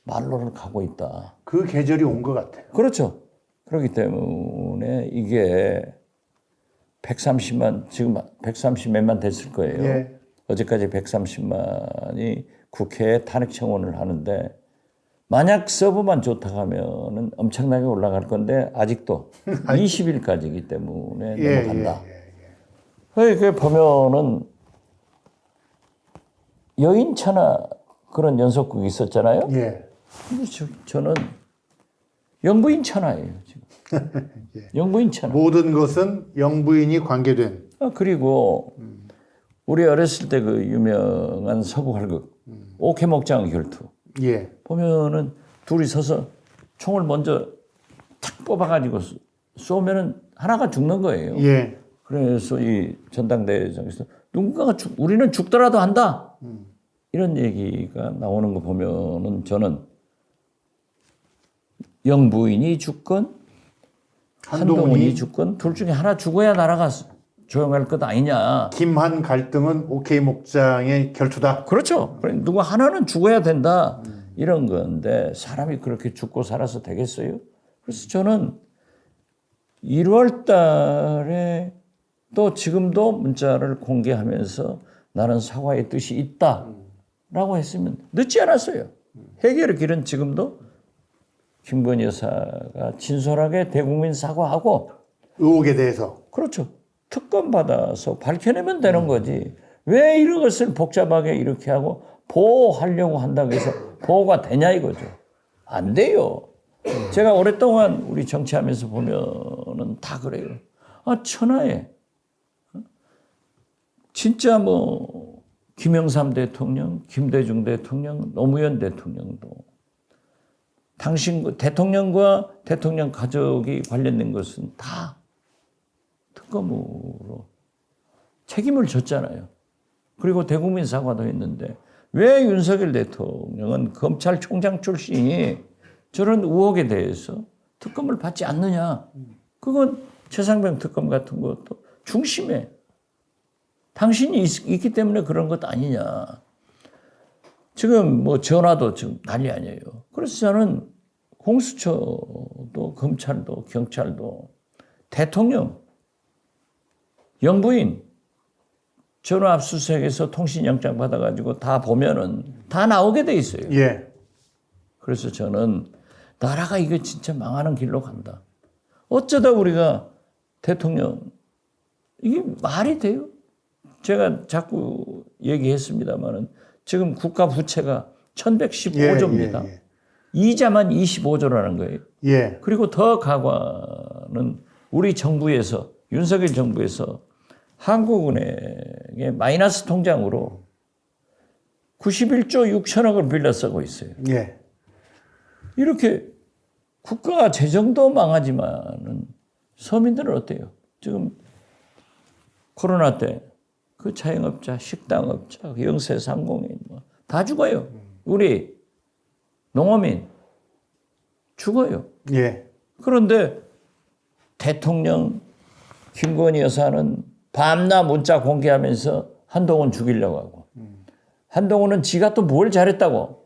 말로를 가고 있다. 그 계절이 온 것 같아요. 그렇죠. 그렇기 때문에 이게 130만 지금 130 몇만 됐을 거예요. 예. 어제까지 130만이 국회에 탄핵 청원을 하는데 만약 서버만 좋다고 하면은 엄청나게 올라갈 건데 아직도 20일까지이기 때문에 예, 넘어간다. 그게 보면은 여인천하 그런 연속극이 있었잖아요. 예. 근데 저는 영부인천하예요. 지금. 영부인천하. 모든 것은 영부인이 관계된. 그리고 우리 어렸을 때 그 유명한 서구 활극 옥해목장 결투 예. 보면은 둘이 서서 총을 먼저 탁 뽑아가지고 쏘면은 하나가 죽는 거예요. 예. 그래서 이 전당대회장에서 누군가가 우리는 죽더라도 한다. 이런 얘기가 나오는 거 보면은 저는 영부인이 죽건 한동훈이 죽건 둘 중에 하나 죽어야 나라가 조용할 것 아니냐. 김한 갈등은 오케이 목장의 결투다. 그렇죠. 누구 하나는 죽어야 된다. 이런 건데 사람이 그렇게 죽고 살아서 되겠어요? 그래서 저는 1월 달에 또 지금도 문자를 공개하면서 나는 사과의 뜻이 있다라고 했으면 늦지 않았어요. 해결의 길은 지금도 김건희 여사가 진솔하게 대국민 사과하고 의혹에 대해서. 그렇죠. 특검 받아서 밝혀내면 되는 거지. 왜 이런 것을 복잡하게 이렇게 하고 보호하려고 한다고 해서 보호가 되냐 이거죠. 안 돼요. 제가 오랫동안 우리 정치하면서 보면은 다 그래요. 천하에 진짜 뭐 김영삼 대통령, 김대중 대통령, 노무현 대통령도 당신 대통령과 대통령 가족이 관련된 것은 다 특검으로 책임을 졌잖아요. 그리고 대국민 사과도 했는데 왜 윤석열 대통령은 검찰총장 출신이 저런 의혹에 대해서 특검을 받지 않느냐. 그건 최상병 특검 같은 것도 중심에 당신이 있기 때문에 그런 것 아니냐. 지금 뭐 전화도 지금 난리 아니에요. 그래서 저는 공수처도 검찰도 경찰도 대통령, 영부인 전화 압수수색에서 통신영장 받아가지고 다 보면은 다 나오게 돼 있어요. 예. 그래서 저는 나라가 이거 진짜 망하는 길로 간다. 어쩌다 우리가 대통령 이게 말이 돼요? 제가 자꾸 얘기했습니다만은 지금 국가 부채가 1115조입니다. 예. 이자만 25조라는 거예요. 예. 그리고 더 가관은 우리 정부에서 윤석열 정부에서 한국은행의 마이너스 통장으로 91조 6천억을 빌려 쓰고 있어요. 예. 이렇게 국가 재정도 망하지만은 서민들은 어때요? 지금 코로나 때 그 자영업자, 식당업자, 영세상공인 뭐 다 죽어요. 우리 농어민 죽어요. 예. 그런데 대통령 김건희 여사는 밤낮 문자 공개하면서 한동훈 죽이려고 하고 한동훈은 지가 또 뭘 잘했다고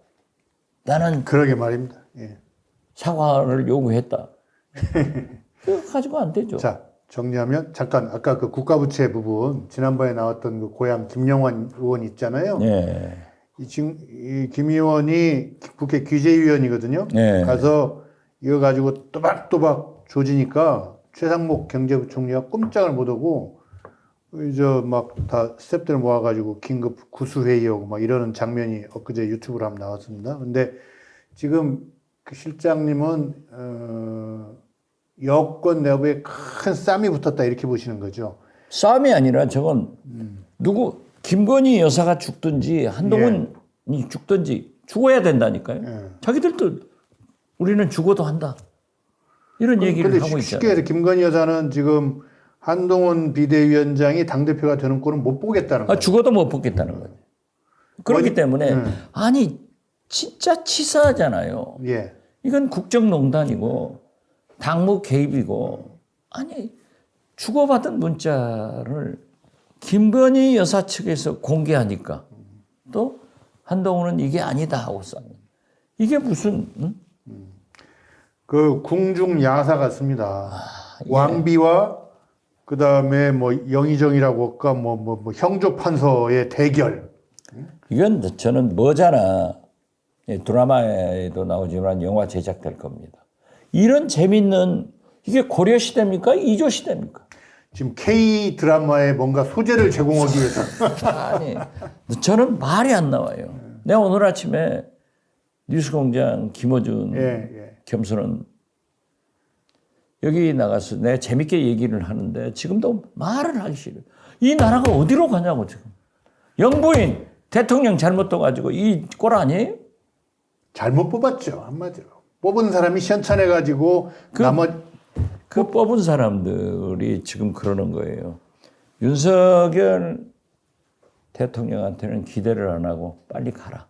나는 그러게 말입니다. 예. 사과를 요구했다. 그거 가지고 안 되죠. 자, 정리하면 잠깐 아까 그 국가부채 부분 지난번에 나왔던 그 고향 김영환 의원 있잖아요. 예. 이 김 의원이 국회 규제위원이거든요. 네. 가서 이거 가지고 또박또박 조지니까 최상목 경제부총리가 꼼짝을 못하고 이제 막 다 스태프들 모아가지고 긴급 구수회의하고 막 이러는 장면이 엊그제 유튜브로 한번 나왔습니다. 근데 지금 그 실장님은 여권 내부에 큰 쌈이 붙었다 이렇게 보시는 거죠. 싸움이 아니라 저건 누구 김건희 여사가 죽든지 한동훈이 죽든지 죽어야 된다니까요. 예. 자기들도 우리는 죽어도 한다. 이런 얘기를 근데 하고 쉽게 있잖아요. 해서 김건희 여사는 지금 한동훈 비대위원장이 당대표가 되는 꼴은 못 보겠다는 거예요. 죽어도 못 뽑겠다는 거예요. 그렇기 때문에 아니 진짜 치사하잖아요. 예. 이건 국정농단이고 당무 개입이고 아니 주고받은 문자를 김건희 여사 측에서 공개하니까 또 한동훈은 이게 아니다 하고 싸는 이게 무슨 그 궁중 야사 같습니다. 예. 왕비와 그 다음에 뭐 영의정이라고 할까 뭐 형조 판서의 대결. 이건 저는 뭐잖아. 드라마에도 나오지만 영화 제작될 겁니다. 이런 재밌는 이게 고려 시대입니까? 이조 시대입니까? 지금 K 드라마에 뭔가 소재를 제공하기 위해서. 아니, 저는 말이 안 나와요. 내가 오늘 아침에 뉴스공장 김어준 겸손은 여기 나가서 내가 재밌게 얘기를 하는데 지금도 말을 하기 싫어요. 이 나라가 어디로 가냐고 지금. 영부인 대통령 잘못 떠가지고 이 꼴 아니에요? 잘못 뽑았죠 한마디로. 뽑은 사람이 시원찮아가지고 그 뽑은 사람들이 지금 그러는 거예요. 윤석열 대통령한테는 기대를 안 하고 빨리 가라.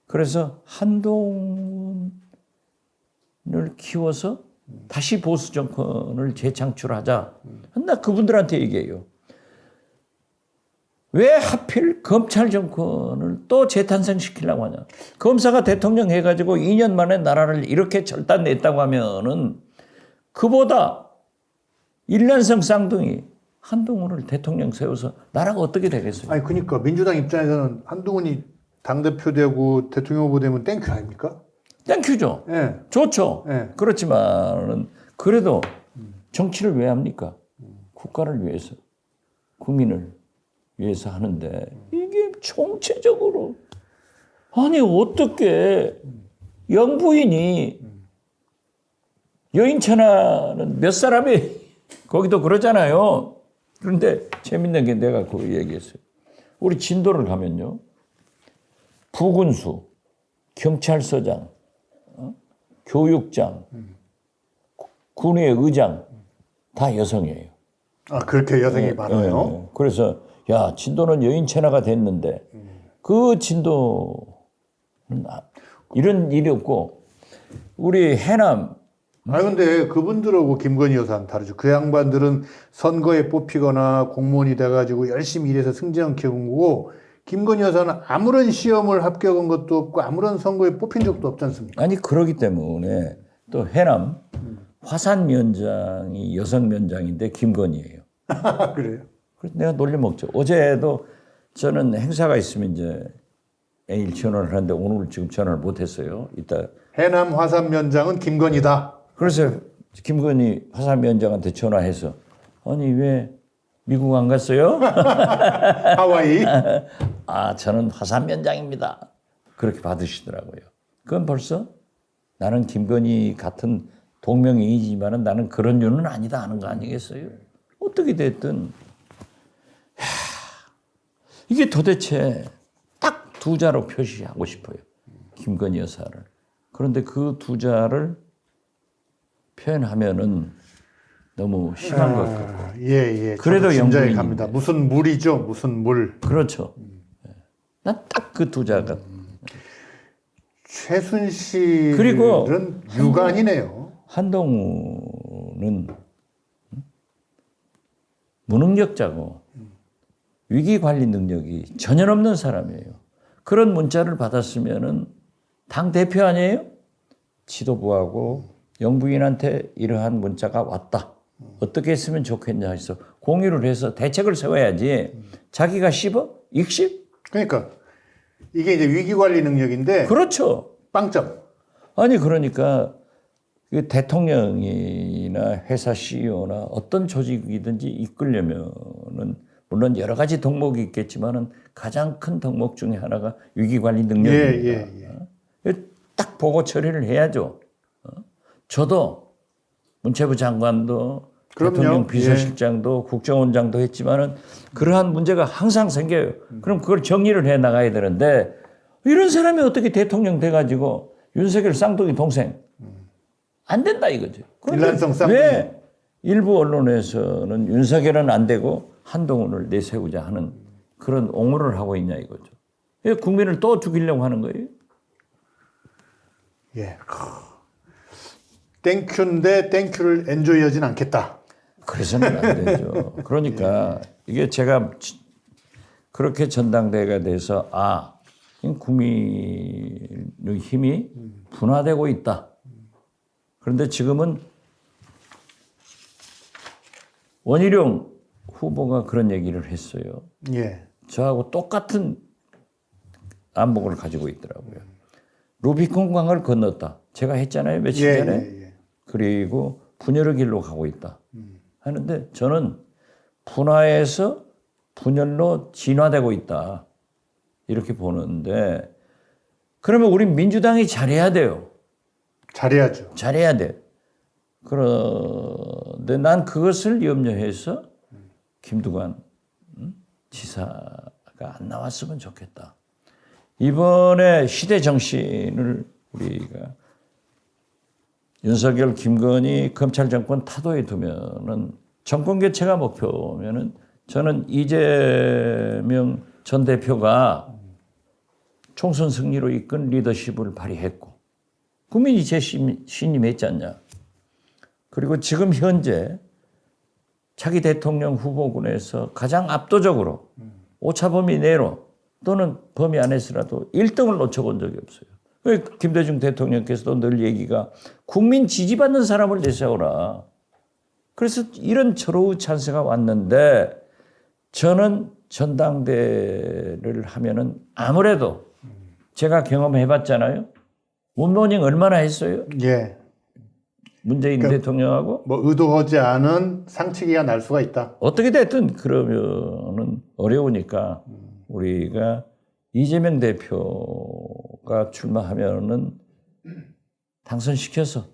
그래서 한동훈을 키워서 다시 보수 정권을 재창출하자. 나 그분들한테 얘기해요. 왜 하필 검찰 정권을 또 재탄생시키려고 하냐. 검사가 대통령 해가지고 2년 만에 나라를 이렇게 절단냈다고 하면은 그보다 일란성 쌍둥이 한동훈을 대통령 세워서 나라가 어떻게 되겠어요? 아니 그러니까 민주당 입장에서는 한동훈이 당대표 되고 대통령 후보 되면 땡큐 아닙니까? 땡큐죠. 예. 좋죠. 예. 그렇지만은 그래도 정치를 왜 합니까? 국가를 위해서, 국민을 위해서 하는데 이게 총체적으로 아니 어떻게 영부인이 여인천하는 몇 사람이 거기도 그러잖아요. 그런데 재밌는 게 내가 그 얘기했어요. 우리 진도를 가면요. 부군수, 경찰서장, 교육장, 군의 의장 다 여성이에요. 아, 그렇게 여성이 많아요? 네. 그래서 야, 진도는 여인천하가 됐는데 그 진도는 이런 일이 없고 우리 해남 아, 근데 그분들하고 김건희 여사는 다르죠. 그 양반들은 선거에 뽑히거나 공무원이 돼가지고 열심히 일해서 승진한 거고, 김건희 여사는 아무런 시험을 합격한 것도 없고, 아무런 선거에 뽑힌 적도 없지 않습니까? 아니 그러기 때문에 또 해남 화산 면장이 여성 면장인데 김건희예요. 그래요? 그래서 내가 놀려먹죠. 어제도 저는 행사가 있으면 이제 매일 전화를 하는데 오늘 지금 전화를 못했어요. 이따 해남 화산 면장은 김건희다. 그래서 김건희 화산 면장한테 전화해서 아니 왜 미국 안 갔어요? 하와이. 아 저는 화산 면장입니다. 그렇게 받으시더라고요. 그건 벌써 나는 김건희 같은 동명이인이지만은 나는 그런 류는 아니다 하는 거 아니겠어요? 어떻게 됐든 이게 도대체 딱 두 자로 표시하고 싶어요. 김건희 여사를. 그런데 그 두 자를 표현하면은 너무 심한 것 같고. 예. 그래도 진짜에 영부인인데. 갑니다. 무슨 물이죠? 무슨 물. 그렇죠. 난 딱 그 두 자가. 최순실은 그리고 유관이네요. 한동훈은 무능력자고 위기 관리 능력이 전혀 없는 사람이에요. 그런 문자를 받았으면은 당 대표 아니에요? 지도부하고 영부인한테 이러한 문자가 왔다. 어떻게 했으면 좋겠냐 해서 공유를 해서 대책을 세워야지. 자기가 씹어? 익씹? 그러니까 이게 이제 위기 관리 능력인데 그렇죠. 빵점. 아니 그러니까 대통령이나 회사 CEO나 어떤 조직이든지 이끌려면은 물론 여러 가지 덕목이 있겠지만은 가장 큰 덕목 중에 하나가 위기관리 능력입니다. 딱 보고 처리를 해야죠. 저도 문체부 장관도 그럼요. 대통령 비서실장도 국정원장도 했지만은 그러한 문제가 항상 생겨요. 그럼 그걸 정리를 해 나가야 되는데 이런 사람이 어떻게 대통령 돼가지고 윤석열 쌍둥이 동생 안 된다 이거죠. 일란성 쌍둥이. 왜 일부 언론에서는 윤석열은 안 되고 한동훈을 내세우자 하는 그런 옹호를 하고 있냐 이거죠. 왜 국민을 또 죽이려고 하는 거예요? 예. 땡큐인데 땡큐를 엔조이하진 않겠다. 그래서는 안 되죠. 그러니까 이게 제가 그렇게 전당대회가 돼서 국민의 힘이 분화되고 있다. 그런데 지금은 원희룡 후보가 그런 얘기를 했어요. 예. 저하고 똑같은 안목을 가지고 있더라고요. 루비콘 강을 건넜다. 제가 했잖아요. 며칠 전에. 예. 그리고 분열의 길로 가고 있다. 하는데 저는 분화에서 분열로 진화되고 있다. 이렇게 보는데 그러면 우리 민주당이 잘해야 돼요. 잘해야죠. 잘해야 돼. 그런데 난 그것을 염려해서 김두관 지사가 안 나왔으면 좋겠다. 이번에 시대 정신을 우리가 윤석열, 김건희 검찰 정권 타도에 두면은 정권 교체가 목표면은 저는 이재명 전 대표가 총선 승리로 이끈 리더십을 발휘했고 국민이 재신임했지 않냐. 그리고 지금 현재 차기 대통령 후보군에서 가장 압도적으로 오차범위 내로 또는 범위 안에서라도 1등을 놓쳐본 적이 없어요. 김대중 대통령께서도 늘 얘기가 국민 지지받는 사람을 내세워라. 그래서 이런 절호의 찬스가 왔는데 저는 전당대회를 하면은 아무래도 제가 경험해봤잖아요. 문모닝 얼마나 했어요? 예. 문재인 대통령하고 뭐 의도하지 않은 상치기가 날 수가 있다. 어떻게 됐든 그러면은 어려우니까 우리가 이재명 대표가 출마하면은 당선시켜서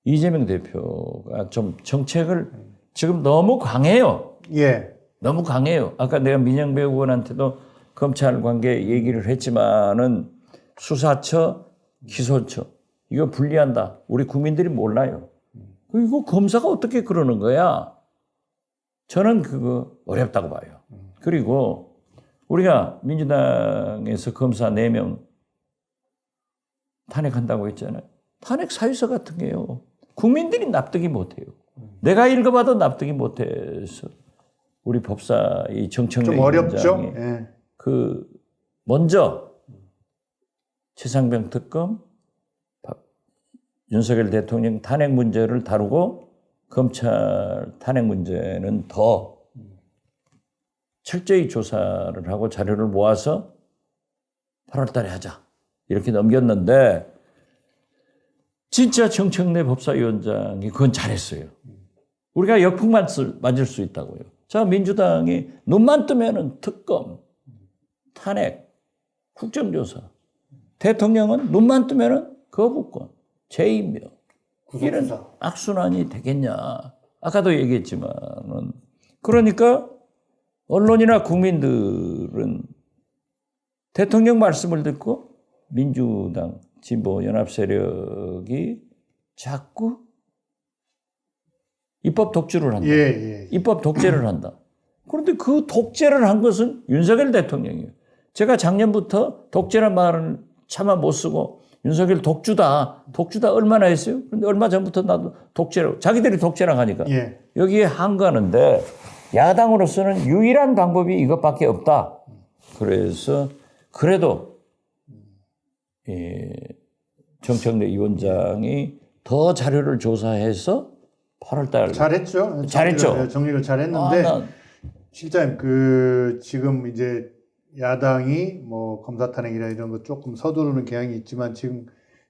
이재명 대표가 좀 정책을 지금 너무 강해요. 예. 너무 강해요. 아까 내가 민영배 의원한테도 검찰 관계 얘기를 했지만은 수사처, 기소처 이거 분리한다. 우리 국민들이 몰라요. 이거 검사가 어떻게 그러는 거야? 저는 그거 어렵다고 봐요. 그리고 우리가 민주당에서 검사 4명 탄핵한다고 했잖아요. 탄핵 사유서 같은 게요. 국민들이 납득이 못해요. 내가 읽어봐도 납득이 못해서 우리 법사 이 정청래 좀 어렵죠. 위원장이 예. 그 먼저 최상병 특검, 윤석열 대통령 탄핵 문제를 다루고 검찰 탄핵 문제는 더 철저히 조사를 하고 자료를 모아서 8월 달에 하자. 이렇게 넘겼는데 진짜 정청래 법사위원장이 그건 잘했어요. 우리가 역풍만 맞을 수 있다고요. 자, 민주당이 눈만 뜨면은 특검, 탄핵, 국정조사. 대통령은 눈만 뜨면은 거부권, 재임명. 이런 구속수사. 악순환이 되겠냐. 아까도 얘기했지만은. 그러니까 언론이나 국민들은 대통령 말씀을 듣고 민주당 진보 연합 세력이 자꾸 입법 독주를 한다. 예. 입법 독재를 한다. 그런데 그 독재를 한 것은 윤석열 대통령이에요. 제가 작년부터 독재란 말을 차마 못 쓰고 윤석열 독주다 얼마나 했어요? 그런데 얼마 전부터 나도 독재라고 자기들이 독재라고 하니까 예. 여기에 한가는데 야당으로서는 유일한 방법이 이것밖에 없다. 그래서 그래도 정청래 위원장이 더 자료를 조사해서 8월 달 잘했죠. 잘했죠. 정리를 잘했는데 난 실장님 그 지금 이제 야당이 뭐 검사 탄핵이나 이런 거 조금 서두르는 경향이 있지만 지금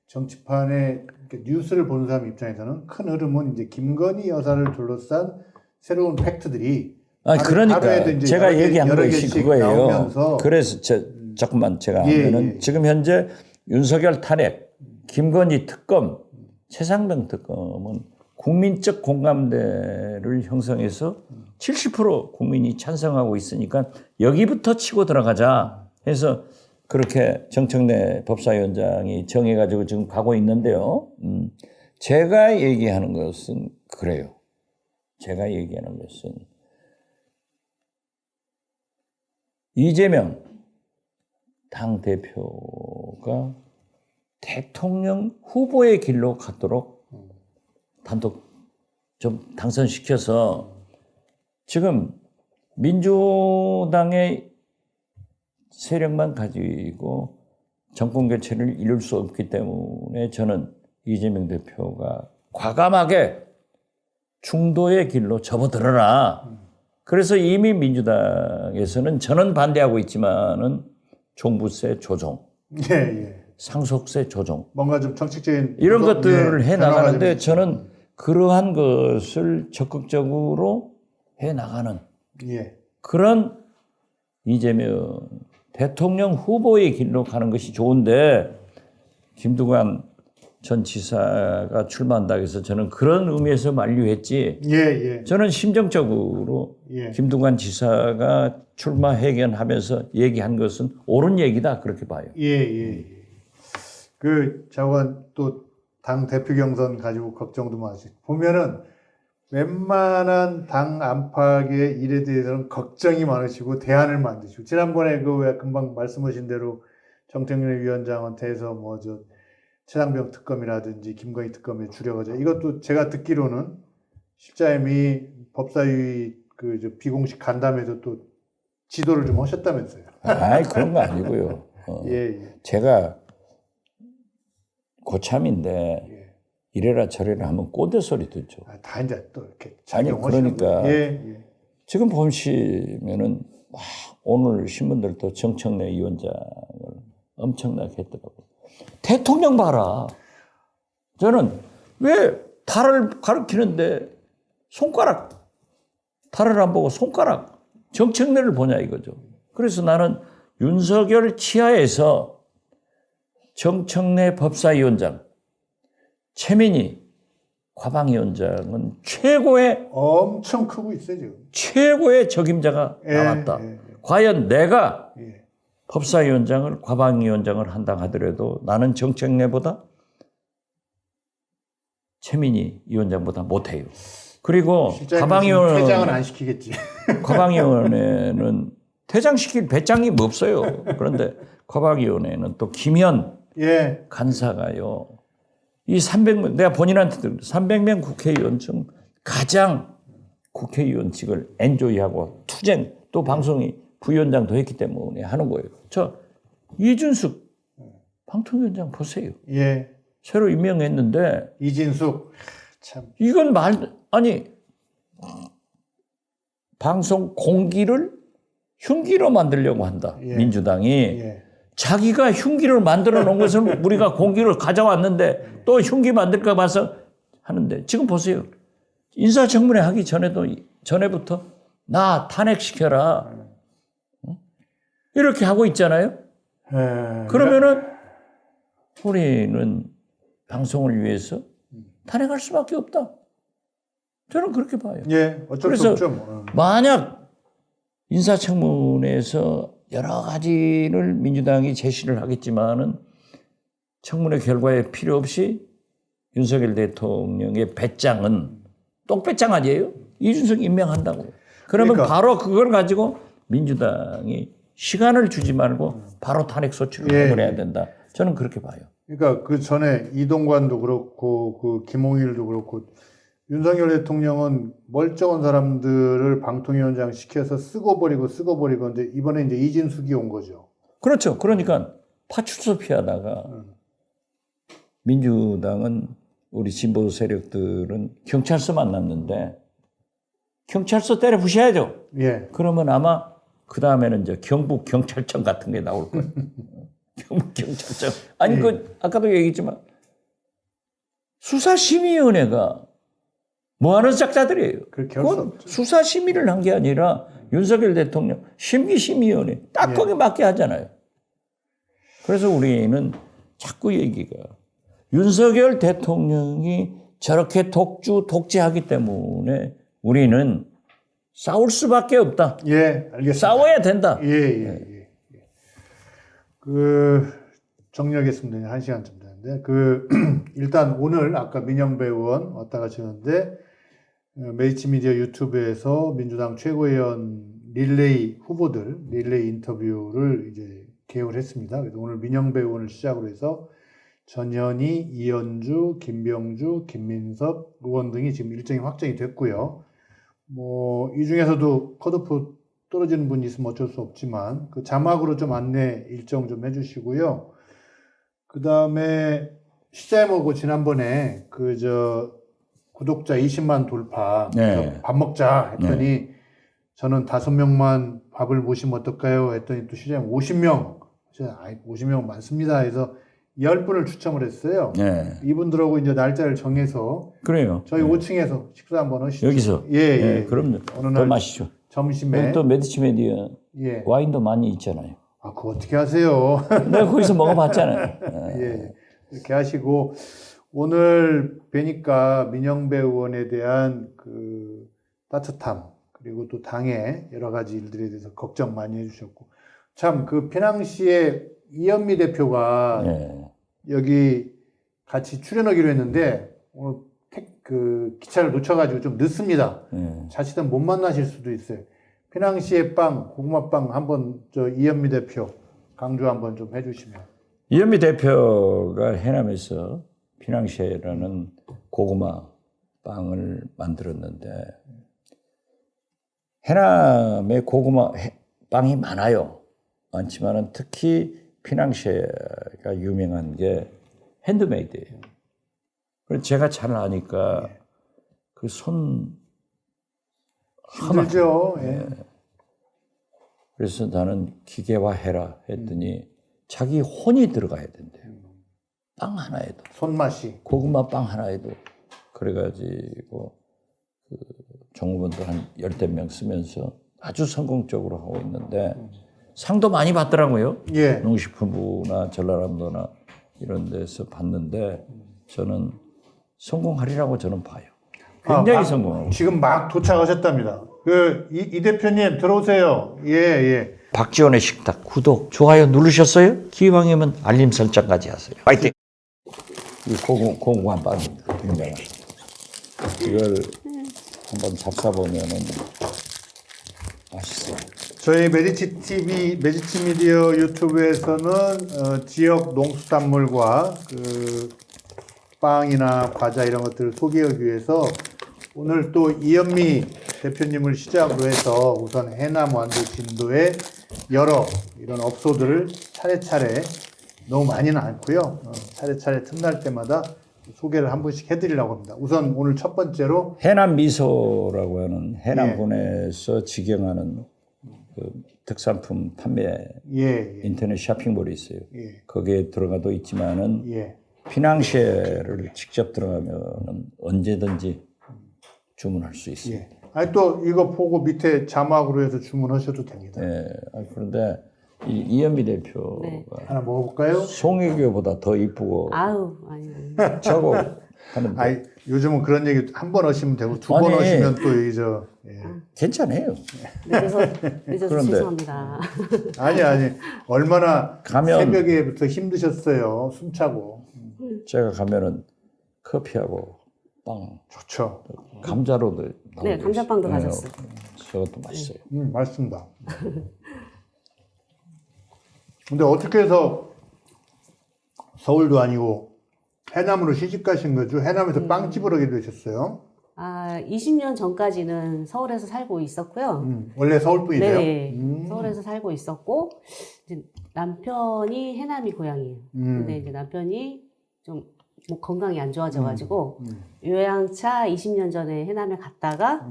정치판에 뉴스를 보는 사람 입장에서는 큰 흐름은 이제 김건희 여사를 둘러싼 새로운 팩트들이 하루에도 이제 제가 여러 개- 얘기한 여러 것이 개씩 그거예요. 나오면서 그래서 조금만 제가 예, 하면은 예. 지금 현재 윤석열 탄핵, 김건희 특검, 최상병 특검은 국민적 공감대를 형성해서 70% 국민이 찬성하고 있으니까 여기부터 치고 들어가자 해서 그렇게 정청래 법사위원장이 정해가지고 지금 가고 있는데요. 제가 얘기하는 것은 그래요. 제가 얘기하는 것은 이재명 당대표가 대통령 후보의 길로 가도록 단독 좀 당선시켜서 지금 민주당의 세력만 가지고 정권 교체를 이룰 수 없기 때문에 저는 이재명 대표가 과감하게 중도의 길로 접어들어라. 그래서 이미 민주당에서는 저는 반대하고 있지만은 종부세 조정, 예. 상속세 조정 뭔가 좀 정책적인 이런 구성, 것들을 해 변화가 나가는데 좀 저는 그러한 것을 적극적으로 해 나가는 예. 그런 이재명 대통령 후보의 길로 가는 것이 좋은데 김두관 전 지사가 출마한다고 해서 저는 그런 의미에서 만류했지. 예. 저는 심정적으로 예. 김두관 지사가 출마 회견하면서 얘기한 것은 옳은 얘기다 그렇게 봐요. 예. 그 자관 또 당 대표 경선 가지고 걱정도 마시고 보면은 웬만한 당 안팎의 일에 대해서는 걱정이 많으시고 대안을 만드시고 지난번에 그 왜 금방 말씀하신 대로 정청래 위원장한테서 뭐 저 최상병 특검이라든지 김건희 특검에 줄여가지고 이것도 제가 듣기로는 실장님이 법사위 그 저 비공식 간담회에서 또 지도를 좀 하셨다면서요. 아이 그런 거 아니고요. 예. 제가 고참인데 이래라 저래라 하면 꼰대 소리 듣죠. 다 이제 또 이렇게 아니 작용하시는 그러니까 거예요. 예. 지금 보시면은 오늘 신문들도 정청래 위원장을 엄청나게 했더라고요. 대통령 봐라. 저는 왜 달을 가리키는데 손가락 달을 안 보고 손가락 정청래를 보냐 이거죠. 그래서 나는 윤석열 치하에서 정청래 법사위원장, 최민희 과방위원장은 최고의 엄청 크고 있어요 지금. 최고의 적임자가 예, 나왔다. 예, 과연 내가 예. 법사위원장을 과방위원장을 한다 하더라도 나는 정책내보다 최민희 위원장보다 못해요. 그리고 실장님은 퇴장은 안 시키겠지. 과방위원회는 퇴장시킬 배짱이 없어요. 그런데 과방위원회는 또 김현 예. 간사가요. 이 300명 내가 본인한테 300명 국회의원 중 가장 국회의원직을 엔조이하고 투쟁 또 방송이 부위원장도 했기 때문에 하는 거예요. 저 이준숙 방통위원장 보세요. 예. 새로 임명했는데 이진숙 참. 이건 아니 방송 공기를 흉기로 만들려고 한다. 예. 민주당이 예. 자기가 흉기를 만들어 놓은 것을 우리가 공기를 가져왔는데 또 흉기 만들까 봐서 하는데 지금 보세요. 인사청문회 하기 전에부터 나 탄핵시켜라. 이렇게 하고 있잖아요. 예. 그러면은 우리는 방송을 위해서 탄핵할 수밖에 없다. 저는 그렇게 봐요. 예. 어쩔 수 그래서 없죠. 뭐. 만약 인사청문회에서 여러 가지를 민주당이 제시를 하겠지만은 청문회 결과에 필요 없이 윤석열 대통령의 배짱은 똑배짱 아니에요? 이준석 임명한다고요. 그러면 그러니까. 바로 그걸 가지고 민주당이 시간을 주지 말고 바로 탄핵 소추를 예. 해버려야 된다. 저는 그렇게 봐요. 그러니까 그 전에 이동관도 그렇고 그 김홍일도 그렇고 윤석열 대통령은 멀쩡한 사람들을 방통위원장 시켜서 쓰고 버리고 근데 이번에 이제 이진숙이 온 거죠. 그렇죠. 그러니까 파출소 피하다가 민주당은 우리 진보 세력들은 경찰서 만났는데 경찰서 때려 부셔야죠. 예. 그러면 아마 그 다음에는 이제 경북 경찰청 같은 게 나올 거예요. 경북 경찰청. 아니 그 아까도 얘기했지만 수사심의위원회가 뭐하는 짝자들이에요. 그렇게 할 수 그건 없죠. 수사심의를 한 게 아니라 윤석열 대통령 심기심의위원회 딱 거기 맞게 하잖아요. 그래서 우리는 자꾸 얘기가 윤석열 대통령이 저렇게 독재하기 때문에 우리는 싸울 수밖에 없다. 예, 알겠습니다. 싸워야 된다. 예. 정리하겠습니다. 1시간쯤 되는데. 일단 오늘 아까 민영배 의원 왔다 가시는데, 메이츠미디어 유튜브에서 민주당 최고위원 릴레이 후보들, 릴레이 인터뷰를 이제 개요를 했습니다. 그래서 오늘 민영배 의원을 시작으로 해서 전현희, 이현주, 김병주, 김민섭 의원 등이 지금 일정이 확정이 됐고요. 이 중에서도 컷오프 떨어지는 분이 있으면 어쩔 수 없지만, 그 자막으로 좀 안내 일정 좀 해주시고요. 그 다음에, 시자해먹고 지난번에, 구독자 20만 돌파, 네. 밥 먹자 했더니, 저는 5명만 밥을 모시면 어떨까요? 했더니 또 시자해먹 50명. 50명 많습니다. 해서 10분을 추첨을 했어요. 네. 이분들하고 이제 날짜를 정해서, 그래요. 저희 5층에서 식사 한번 하시죠. 여기서. 예. 그럼요. 어느 더 날 마시죠. 점심에. 여기 또 메디치 메디어 예. 와인도 많이 있잖아요. 그거 어떻게 하세요? 내가 거기서 먹어봤잖아요. 예. 이렇게 하시고, 오늘 뵈니까 민영배 의원에 대한 따뜻함, 그리고 또 당의 여러 가지 일들에 대해서 걱정 많이 해주셨고, 참, 피낭시에 이현미 대표가 여기 같이 출연하기로 했는데, 오늘 기차를 놓쳐가지고 좀 늦습니다. 자칫은 못 만나실 수도 있어요. 피낭시에 빵, 고구마빵 한번 이현미 대표 강조 한번 좀 해주시면. 이현미 대표가 해남에서 피낭시에라는 고구마 빵을 만들었는데 해남에 고구마 빵이 많지만은 특히 피낭시에가 유명한 게 핸드메이드예요. 그래서 제가 잘 아니까 힘들죠. 예. 그래서 나는 기계화해라 했더니 자기 혼이 들어가야 된대요. 빵 하나에도. 손맛이. 고구마 빵 하나에도. 그래가지고 종업원들 한 10명 쓰면서 아주 성공적으로 하고 있는데 상도 많이 받더라고요. 예. 농식품부나 전라남도나 이런 데서 받는데 저는 성공하리라고 저는 봐요. 굉장히 막 성공하고. 지금 막 도착하셨답니다. 이 대표님 들어오세요. 예, 예. 박지원의 식탁 구독, 좋아요 누르셨어요? 기왕이면 알림 설정까지 하세요. 파이팅! 이 고구마 빵입니다. 굉장히. 이걸 한번 잡숴보면은 맛있어요. 저희 메디치 TV, 메디치 미디어 유튜브에서는 지역 농수산물과 그 빵이나 과자 이런 것들을 소개하기 위해서 오늘 또 이현미 대표님을 시작으로 해서 우선 해남 완도 진도의 여러 이런 업소들을 차례차례 너무 많이는 않고요. 차례차례 틈날 때마다 소개를 한 번씩 해드리려고 합니다. 우선 오늘 첫 번째로 해남 미소라고 하는 해남군에서 직영하는 그 특산품 판매 예, 인터넷 쇼핑몰이 있어요. 예, 거기에 들어가도 있지만은 예. 피낭시에를 직접 들어가면은 언제든지 주문할 수 있어요. 예. 아니 또 이거 보고 밑에 자막으로 해서 주문하셔도 됩니다. 예. 그런데 이현미 대표가 네. 하나 먹어볼까요? 송혜교보다 더 이쁘고 아우, 아니. 저거 하는데 아니 요즘은 그런 얘기 한 번 하시면 되고 두 번 아니. 하시면 또 이저 예. 괜찮아요. 늦어서 그런데. 죄송합니다. 아니 얼마나 가면- 새벽에부터 힘드셨어요 숨차고 제가 가면은 커피하고 빵, 좋죠. 감자로도 나오고 네, 감자빵도 있어요. 가졌어요. 저것도 맛있어요. 맛있습니다. 근데 어떻게 해서 서울도 아니고 해남으로 시집 가신 거죠? 해남에서 빵집을 하게 되셨어요? 아, 20년 전까지는 서울에서 살고 있었고요. 원래 서울 분이세요? 네, 서울에서 살고 있었고, 이제 남편이 해남이 고향이에요. 근데 이제 남편이 좀 뭐 건강이 안 좋아져가지고, 요양차 20년 전에 해남에 갔다가,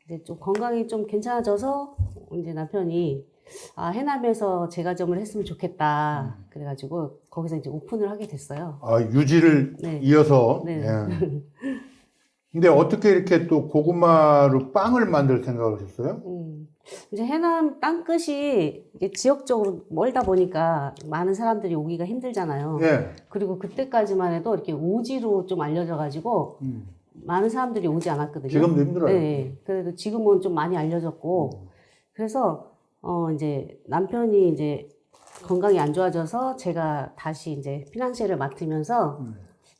이제 좀 건강이 좀 괜찮아져서, 이제 남편이, 아, 해남에서 제과점을 했으면 좋겠다. 그래가지고, 거기서 이제 오픈을 하게 됐어요. 아, 유지를 네. 이어서. 네. 예. 근데 어떻게 이렇게 또 고구마로 빵을 만들 생각을 하셨어요? 이제 해남 땅끝이 이게 지역적으로 멀다 보니까 많은 사람들이 오기가 힘들잖아요. 예. 그리고 그때까지만 해도 이렇게 오지로 좀 알려져가지고 많은 사람들이 오지 않았거든요. 지금도 힘들어요. 네. 그래도 지금은 좀 많이 알려졌고 그래서 이제 남편이 이제 건강이 안 좋아져서 제가 다시 이제 피낭시에를 맡으면서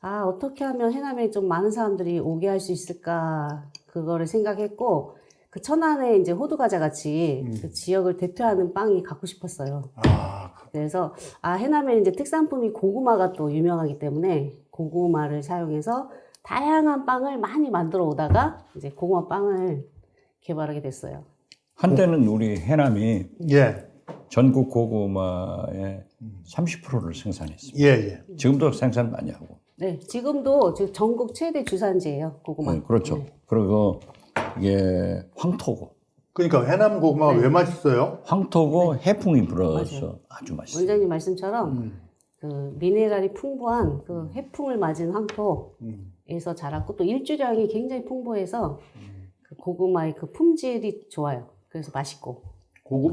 아, 어떻게 하면 해남에 좀 많은 사람들이 오게 할 수 있을까 그거를 생각했고 그 천안에 이제 호두과자 같이 그 지역을 대표하는 빵이 갖고 싶었어요. 아, 그래서 아, 해남에 이제 특산품이 고구마가 또 유명하기 때문에 고구마를 사용해서 다양한 빵을 많이 만들어 오다가 이제 고구마 빵을 개발하게 됐어요. 한때는 우리 해남이 예. 전국 고구마의 30%를 생산했습니다. 예, 예. 지금도 생산 많이 하고. 네, 지금도 지금 전국 최대 주산지예요, 고구마. 네, 그렇죠. 그리고 이게 황토고. 그러니까 해남 고구마가 네. 왜 맛있어요? 황토고 해풍이 불어서 맞아요. 아주 맛있어요. 원장님 말씀처럼 그 미네랄이 풍부한 그 해풍을 맞은 황토에서 자랐고 또 일주량이 굉장히 풍부해서 그 고구마의 그 품질이 좋아요. 그래서 맛있고.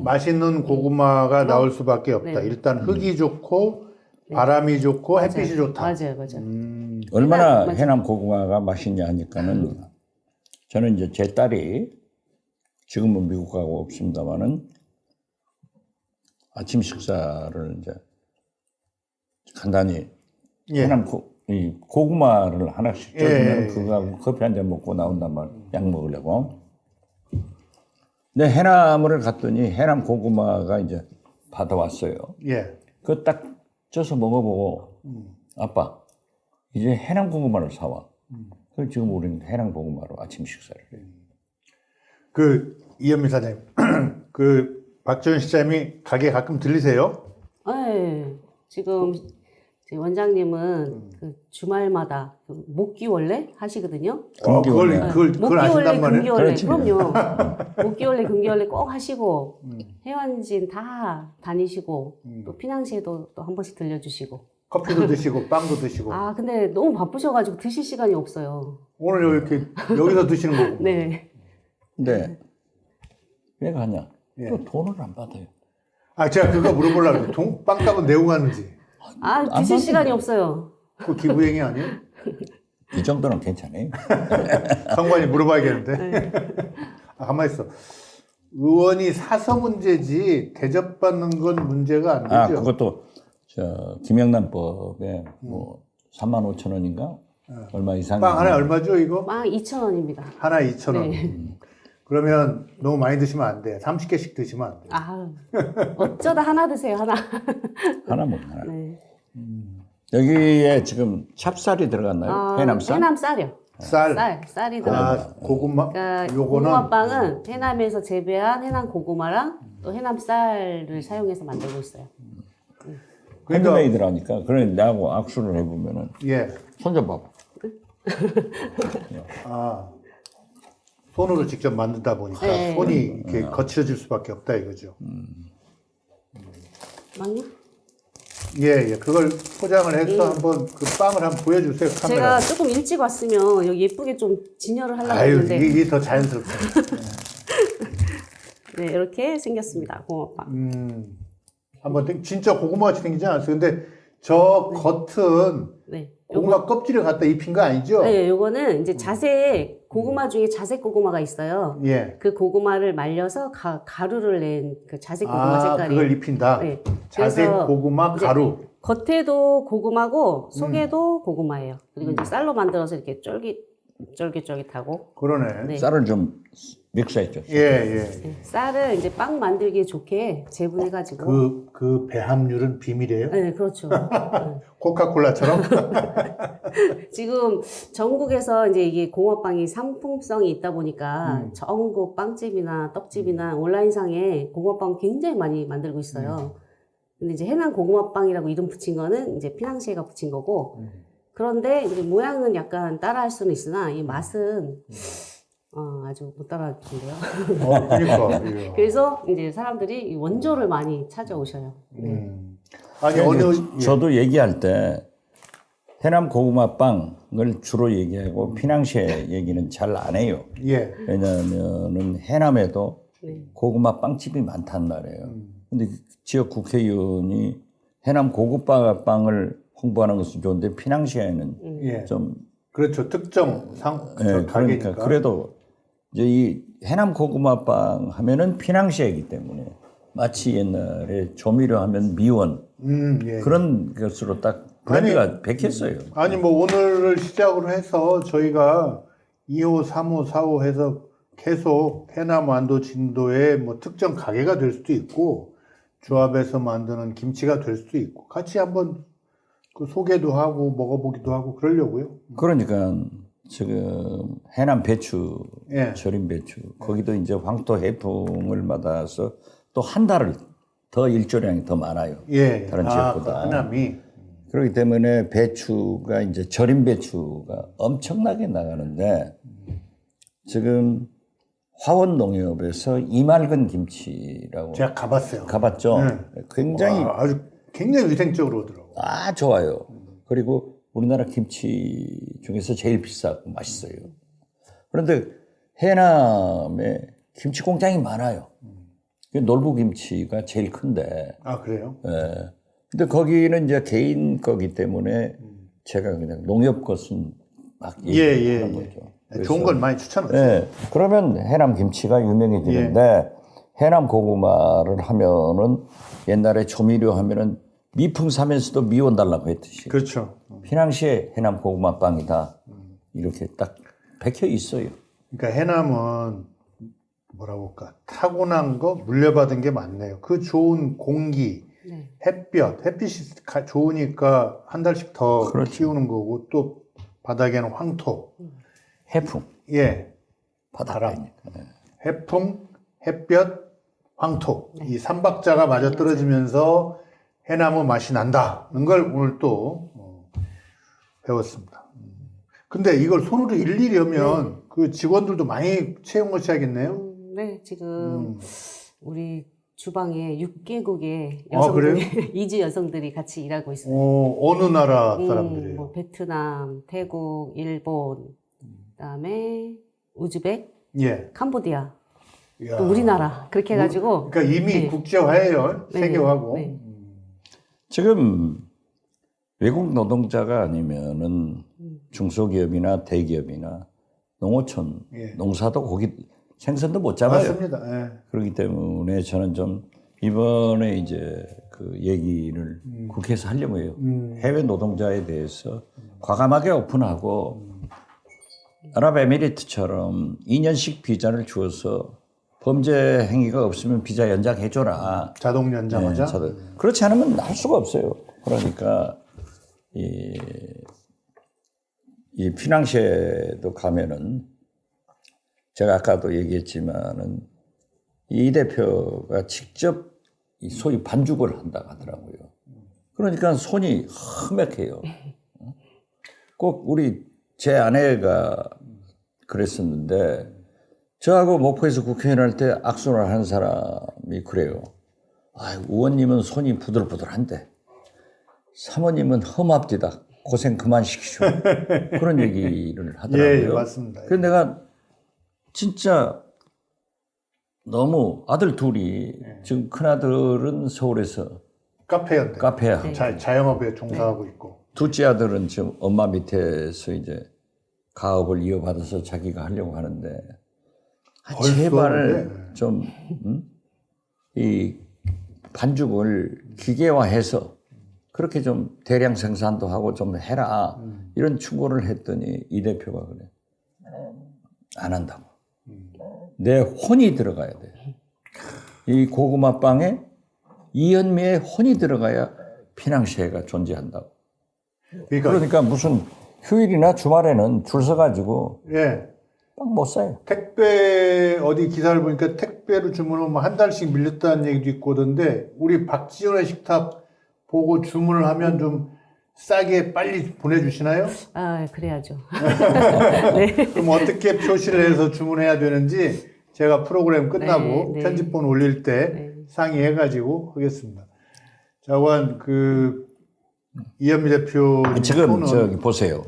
맛있는 고구마가 나올 수밖에 없다. 네. 일단 흙이 좋고 바람이 좋고 햇빛이 좋다. 맞아요, 맞아요. 얼마나 맞아요. 해남 고구마가 맛있냐 하니까는 저는 이제 제 딸이 지금은 미국 가고 없습니다만은 아침 식사를 이제 간단히 예. 해남 이 고구마를 하나씩 예, 쪄주면 예, 그거하고 커피 한 잔 먹고 나온단 말이야. 약 먹으려고. 근데 해남을 갔더니 해남 고구마가 이제 받아왔어요. 예. 그거 딱 쪄서 먹어보고 아빠 이제 해남 고구마를 사와. 그래서 지금 우리는 해남 고구마로 아침 식사를 해요. 그 이현미 사장님, 그 박지원 시장님이 가게 가끔 들리세요? 네, 지금 제 원장님은 그 주말마다 그 목기원래 하시거든요. 금기원래. 그걸 목기원래, 아신단 말이에요? 금기원래. 그렇지. 그럼요. 목기원래, 금기원래 꼭 하시고 해완진 다 다니시고 또 피낭시에도 또 한 번씩 들려주시고. 커피도 드시고 빵도 드시고. 아, 근데 너무 바쁘셔가지고 드실 시간이 없어요. 오늘 이렇게 여기서 드시는 거고. 네. 근데 왜 가냐? 예. 또 돈을 안 받아요. 아, 제가 그거 물어보려고 그래요. 빵값은 내고 가는지. 아, 드실 받는데. 시간이 없어요. 그 기부행위 아니에요? 이 정도는 괜찮아요. 성관이 물어봐야겠는데. 네. 아, 가만히 있어. 의원이 사서 문제지 대접받는 건 문제가 안 아, 되죠. 그것도 김영란법에 뭐 3만 5천 원인가 얼마 이상. 빵 하나에 얼마죠 이거? 빵 2,000원입니다. 하나에 2,000원. 네. 그러면 너무 많이 드시면 안 돼. 30개씩 드시면 안 돼. 아, 어쩌다 하나 드세요, 하나. 하나 먹나. 네. 여기에 지금 찹쌀이 들어갔나요? 해남쌀? 해남쌀이요. 쌀. 쌀이 들어가요. 아, 고구마. 그러니까 요거는 고구마빵은 해남에서 재배한 해남 고구마랑 또 해남쌀을 사용해서 만들고 있어요. 그러니까 핸드메이드라니까. 그래 나하고 악수를 해보면은 예. 손 좀 봐봐. 아. 손으로 직접 만들다 보니까 네. 손이 이렇게 거칠어질 수밖에 없다 이거죠. 맞냐? 예, 예. 그걸 포장을 해서 한번 그 빵을 한번 보여주세요. 카메라. 제가 조금 일찍 왔으면 여기 예쁘게 좀 진열을 하려고 아유, 했는데 이게 더 자연스럽다. 네, 이렇게 생겼습니다. 고구마빵. 한번 진짜 고구마 같이 생기지 않았어요. 근데 저 겉은 네. 고구마 껍질을 갖다 입힌 거 아니죠? 네, 요거는 이제 자색 고구마 중에 자색 고구마가 있어요. 예. 그 고구마를 말려서 가루를 낸 그 자색 고구마 아, 색깔이. 그걸 입힌다. 네. 자색 그래서 고구마 이제 가루. 겉에도 고구마고 속에도 고구마예요. 그리고 이제 쌀로 만들어서 이렇게 쫄깃쫄깃하고. 그러네. 네. 쌀을 좀 믹스했죠. 예, 예. 네, 쌀을 이제 빵 만들기에 좋게 재분해가지고. 그 배합률은 비밀이에요? 네, 그렇죠. 네. 코카콜라처럼? 지금 전국에서 이제 이게 고구마빵이 상품성이 있다 보니까 전국 빵집이나 떡집이나 온라인상에 고구마빵 굉장히 많이 만들고 있어요. 근데 이제 해남 고구마빵이라고 이름 붙인 거는 이제 피낭시에가 붙인 거고, 그런데 이제 모양은 약간 따라할 수는 있으나 이 맛은 아주 못 따라하는데요. 그러니까. 이거. 그래서 이제 사람들이 이 원조를 많이 찾아오셔요. 네. 아니, 어느, 예. 저도 얘기할 때 해남 고구마빵을 주로 얘기하고 피낭시에 얘기는 잘 안 해요. 예. 왜냐하면은 해남에도 네. 고구마 빵집이 많단 말이에요. 근데 지역 국회의원이 해남 고구마빵을 홍보하는 것은 좋은데 피낭시에는 예. 좀 그렇죠. 특정 예, 가게니까. 그러니까 그래도 이제 이 해남 고구마빵 하면은 피낭시에이기 때문에 마치 옛날에 조미료 하면 미원 예. 그런 것으로 딱 브랜드가 백했어요. 아니 뭐 오늘을 시작으로 해서 저희가 2호, 3호, 4호 해서 계속 해남 완도 진도의 뭐 특정 가게가 될 수도 있고 조합해서 만드는 김치가 될 수도 있고 같이 한번 그 소개도 하고 먹어보기도 하고 그러려고요. 그러니까 지금 해남 배추, 예. 절임 배추 거기도 이제 황토 해풍을 받아서 또 한 달을 더 일조량이 더 많아요. 예. 다른 그 지역보다. 해남이 그렇기 때문에 배추가 이제 절임 배추가 엄청나게 나가는데 지금 화원 농협에서 이맑은 김치라고 제가 가봤어요. 가봤죠. 네. 굉장히 와, 아주 굉장히 위생적으로 오더라고. 좋아요. 그리고 우리나라 김치 중에서 제일 비싸고 맛있어요. 그런데 해남에 김치 공장이 많아요. 놀부 김치가 제일 큰데. 아 그래요? 예. 근데 거기는 이제 개인 거기 때문에 제가 그냥 농협 것은 막 얘기하는 거죠. 그래서 좋은 걸 많이 추천하세요. 예. 그러면 해남 김치가 유명해지는데 해남 고구마를 하면은 옛날에 조미료 하면은 미풍 사면서도 미원 달라고 했듯이 그렇죠. 피낭시에 해남 고구마 빵이다 이렇게 딱 박혀 있어요. 그러니까 해남은 뭐라고 할까 타고난 거 물려받은 게 많네요. 그 좋은 공기, 네. 햇빛이 좋으니까 한 달씩 더 그렇죠. 키우는 거고 또 바닥에는 황토, 해풍 예, 바닷가니까. 해풍, 햇볕, 황토 이 삼박자가 맞아 떨어지면서 해나무 맛이 난다는 걸 오늘 또 배웠습니다. 근데 이걸 손으로 일일이 하면 그 직원들도 많이 채용을 해야겠네요. 네, 지금 우리 주방에 6개국의 아, 그래요? 여성들이, 이주 여성들이 같이 일하고 있어요. 어느 나라 사람들이에요? 뭐 베트남, 태국, 일본, 그다음에 우즈벡, 예. 캄보디아, 이야. 또 우리나라 그렇게 해가지고 그러니까 이미 네. 국제화해요. 네, 세계화고. 네. 지금 외국 노동자가 아니면은 중소기업이나 대기업이나 농어촌, 예. 농사도 고기 생선도 못 잡아요. 맞습니다. 예. 그렇기 때문에 저는 좀 이번에 이제 그 얘기를 국회에서 하려고 해요. 해외 노동자에 대해서 과감하게 오픈하고 아랍에미리트처럼 2년씩 비자를 주어서 범죄 행위가 없으면 비자 연장해줘라. 자동 연장하자. 그렇지 않으면 할 수가 없어요. 그러니까 이 피낭시에도 가면은 제가 아까도 얘기했지만은 이 대표가 직접 이 소위 반죽을 한다고 하더라고요. 그러니까 손이 험악해요. 꼭 우리 제 아내가 그랬었는데 저하고 목포에서 국회의원 할 때 악수를 하는 사람이 그래요. 아, 의원님은 손이 부들부들한데 사모님은 험합디다. 고생 그만 시키죠. 그런 얘기를 하더라고요. 예, 맞습니다. 그래서 내가 진짜 너무 아들 둘이 지금 큰아들은 서울에서 카페였는데. 카페야. 자영업에 종사하고 있고. 둘째 아들은 지금 엄마 밑에서 이제 가업을 이어받아서 자기가 하려고 하는데 벌써, 제발 좀 이 반죽을 기계화해서 그렇게 좀 대량 생산도 하고 좀 해라 이런 충고를 했더니 이 대표가 그래 안 한다고. 내 혼이 들어가야 돼. 이 고구마 빵에 이현미의 혼이 들어가야 피낭시에가 존재한다고. 그러니까 무슨 휴일이나 주말에는 줄 서가지고 예. 빵 못 사요. 택배 어디 기사를 보니까 택배로 주문하면 한 달씩 밀렸다는 얘기도 있고 그러던데 우리 박지원의 식탁 보고 주문을 하면 좀 싸게 빨리 보내주시나요? 아, 그래야죠. 그럼 어떻게 표시를 해서 주문해야 되는지 제가 프로그램 끝나고 네. 편집본 올릴 때 상의해가지고 하겠습니다. 자관 이현미 대표 지금 저기 보세요.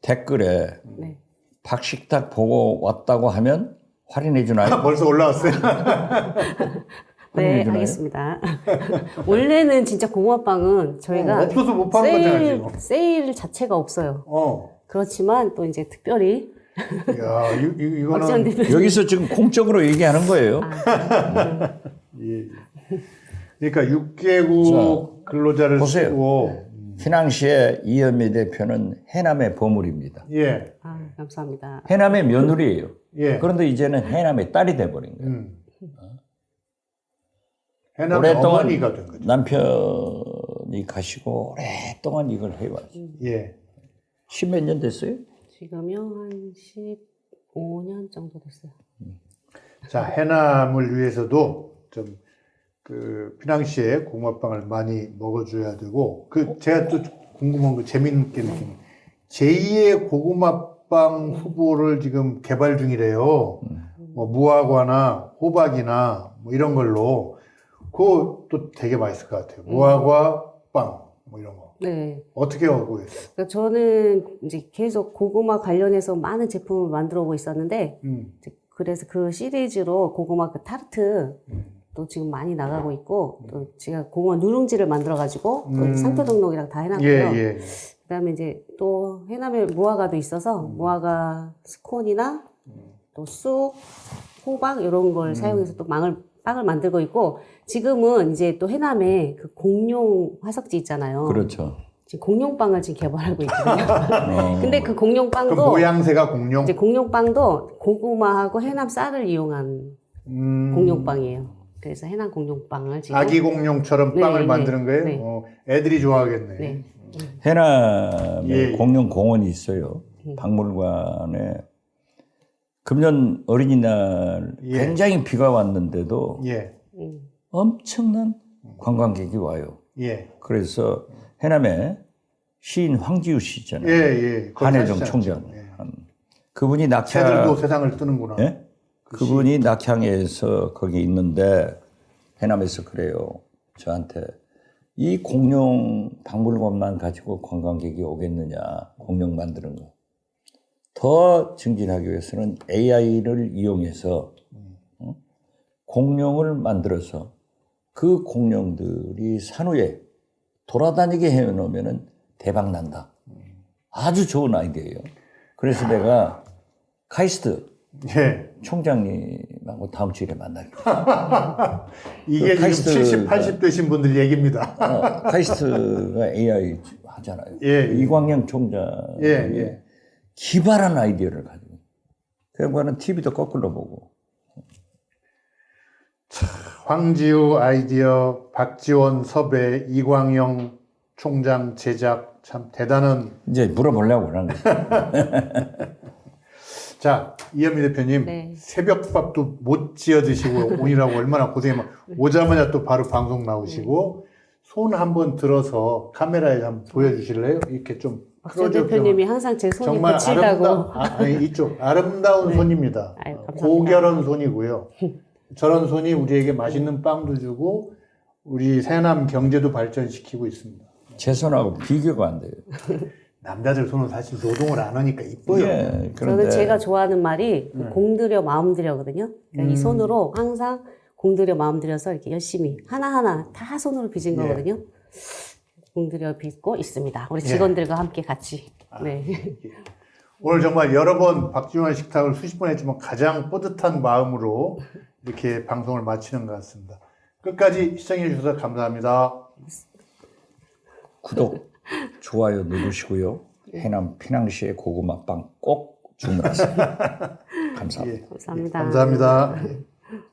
댓글에 네. 박식탁 보고 왔다고 하면 할인해 주나요? 벌써 올라왔어요. 네, 해주나요? 하겠습니다. 원래는 진짜 고구마빵은 저희가 없어서 못 파는 거잖아요, 지금. 세일 자체가 없어요. 그렇지만 또 이제 특별히 야, 박지원 이거는 대표님 여기서 지금 공적으로 얘기하는 거예요. 예. 그러니까 6개국 근로자를 보세요. 쓰고 피낭시에 이현미 대표는 해남의 보물입니다. 예. 감사합니다. 해남의 며느리예요. 예. 그런데 이제는 해남의 딸이 돼버린 거예요. 해남 오랫동안 어머니가 된 거죠. 남편이 가시고 오랫동안 이걸 해왔죠. 예. 십몇 년 됐어요? 지금요 한 15년 정도 됐어요. 자, 해남을 위해서도 좀 피낭시에 고구마빵을 많이 먹어줘야 되고 제가 또 궁금한 거 재밌는 게 느낀 제2의 고구마빵 후보를 지금 개발 중이래요. 뭐 무화과나 호박이나 뭐 이런 걸로 그것도 되게 맛있을 것 같아요. 무화과 빵 뭐 이런 거. 네. 어떻게 하고 있어요? 그러니까 저는 이제 계속 고구마 관련해서 많은 제품을 만들어 오고 있었는데 이제 그래서 그 시리즈로 고구마 그 타르트 또 지금 많이 나가고 있고 또 제가 고구마 누룽지를 만들어 가지고 또 상표 등록이랑 다 해놨고요. 예. 그다음에 이제 또 해남에 무화과도 있어서 무화과 스콘이나 또 쑥, 호박 이런 걸 사용해서 또 빵을 만들고 있고 지금은 이제 또 해남에 그 공룡 화석지 있잖아요. 그렇죠. 지금 공룡빵을 지금 개발하고 있거든요. 근데 그 공룡빵도 그럼 모양새가 공룡? 이제 공룡빵도 고구마하고 해남 쌀을 이용한 공룡빵이에요. 그래서 해남 공룡빵을 지금 아기 공룡처럼 네, 빵을 네, 만드는 거예요? 네. 애들이 좋아하겠네. 네. 해남에 예. 공룡 공원이 있어요. 박물관에 금년 어린이날 예. 굉장히 비가 왔는데도 예. 엄청난 관광객이 와요. 예. 그래서 해남에 시인 황지우 씨 있잖아요. 예. 한혜정 거기 총장. 사시잖아요. 예. 그분이 새들도 세상을 뜨는구나. 예? 그분이 낙향에서 거기 있는데 해남에서 그래요. 저한테 이 공룡 박물관만 가지고 관광객이 오겠느냐. 공룡 만드는 거. 더 증진하기 위해서는 AI를 이용해서 공룡을 만들어서 그 공룡들이 산후에 돌아다니게 해놓으면 대박 난다. 아주 좋은 아이디어예요. 그래서 내가 카이스트 예. 총장님하고 다음 주일에 만나기로. 이게 그 지금 70, 80 되신 분들 얘기입니다. 카이스트가 AI 하잖아요. 예, 예. 이광영 총장이 예, 예. 기발한 아이디어를 가지고. 그 양반은 TV도 거꾸로 보고. 황지우 아이디어, 박지원 섭외, 이광영 총장 제작 참 대단한. 이제 물어보려고 그러는 거예요. 자, 이현미 대표님 네. 새벽밥도 못 지어 드시고 오느라고 얼마나 고생했나. 오자마자 또 바로 방송 나오시고 손 한번 들어서 카메라에 한번 보여주실래요? 이렇게 좀 박지원 대표님이 항상 제 손이 정말 거칠다고. 아니 이쪽 아름다운 손입니다. 아유, 감사합니다. 고결한 손이고요. 저런 손이 우리에게 맛있는 빵도 주고 우리 새남 경제도 발전시키고 있습니다. 제 손하고 비교가 안 돼요. 남자들 손은 사실 노동을 안 하니까 이뻐요. 예, 저는 제가 좋아하는 말이 공들여 마음 들여거든요. 그러니까 이 손으로 항상 공들여 마음 들여서 이렇게 열심히 하나하나 다 손으로 빚은 예. 거거든요. 공들여 빚고 있습니다. 우리 직원들과 함께 같이. 네. 오늘 정말 여러 번 박지원 식탁을 수십 번 했지만 가장 뿌듯한 마음으로 이렇게 방송을 마치는 것 같습니다. 끝까지 시청해 주셔서 감사합니다. 구독, 좋아요 누르시고요. 해남 피낭시의 고구마빵 꼭 주문하세요. 감사합니다. 예, 감사합니다. 감사합니다. 예.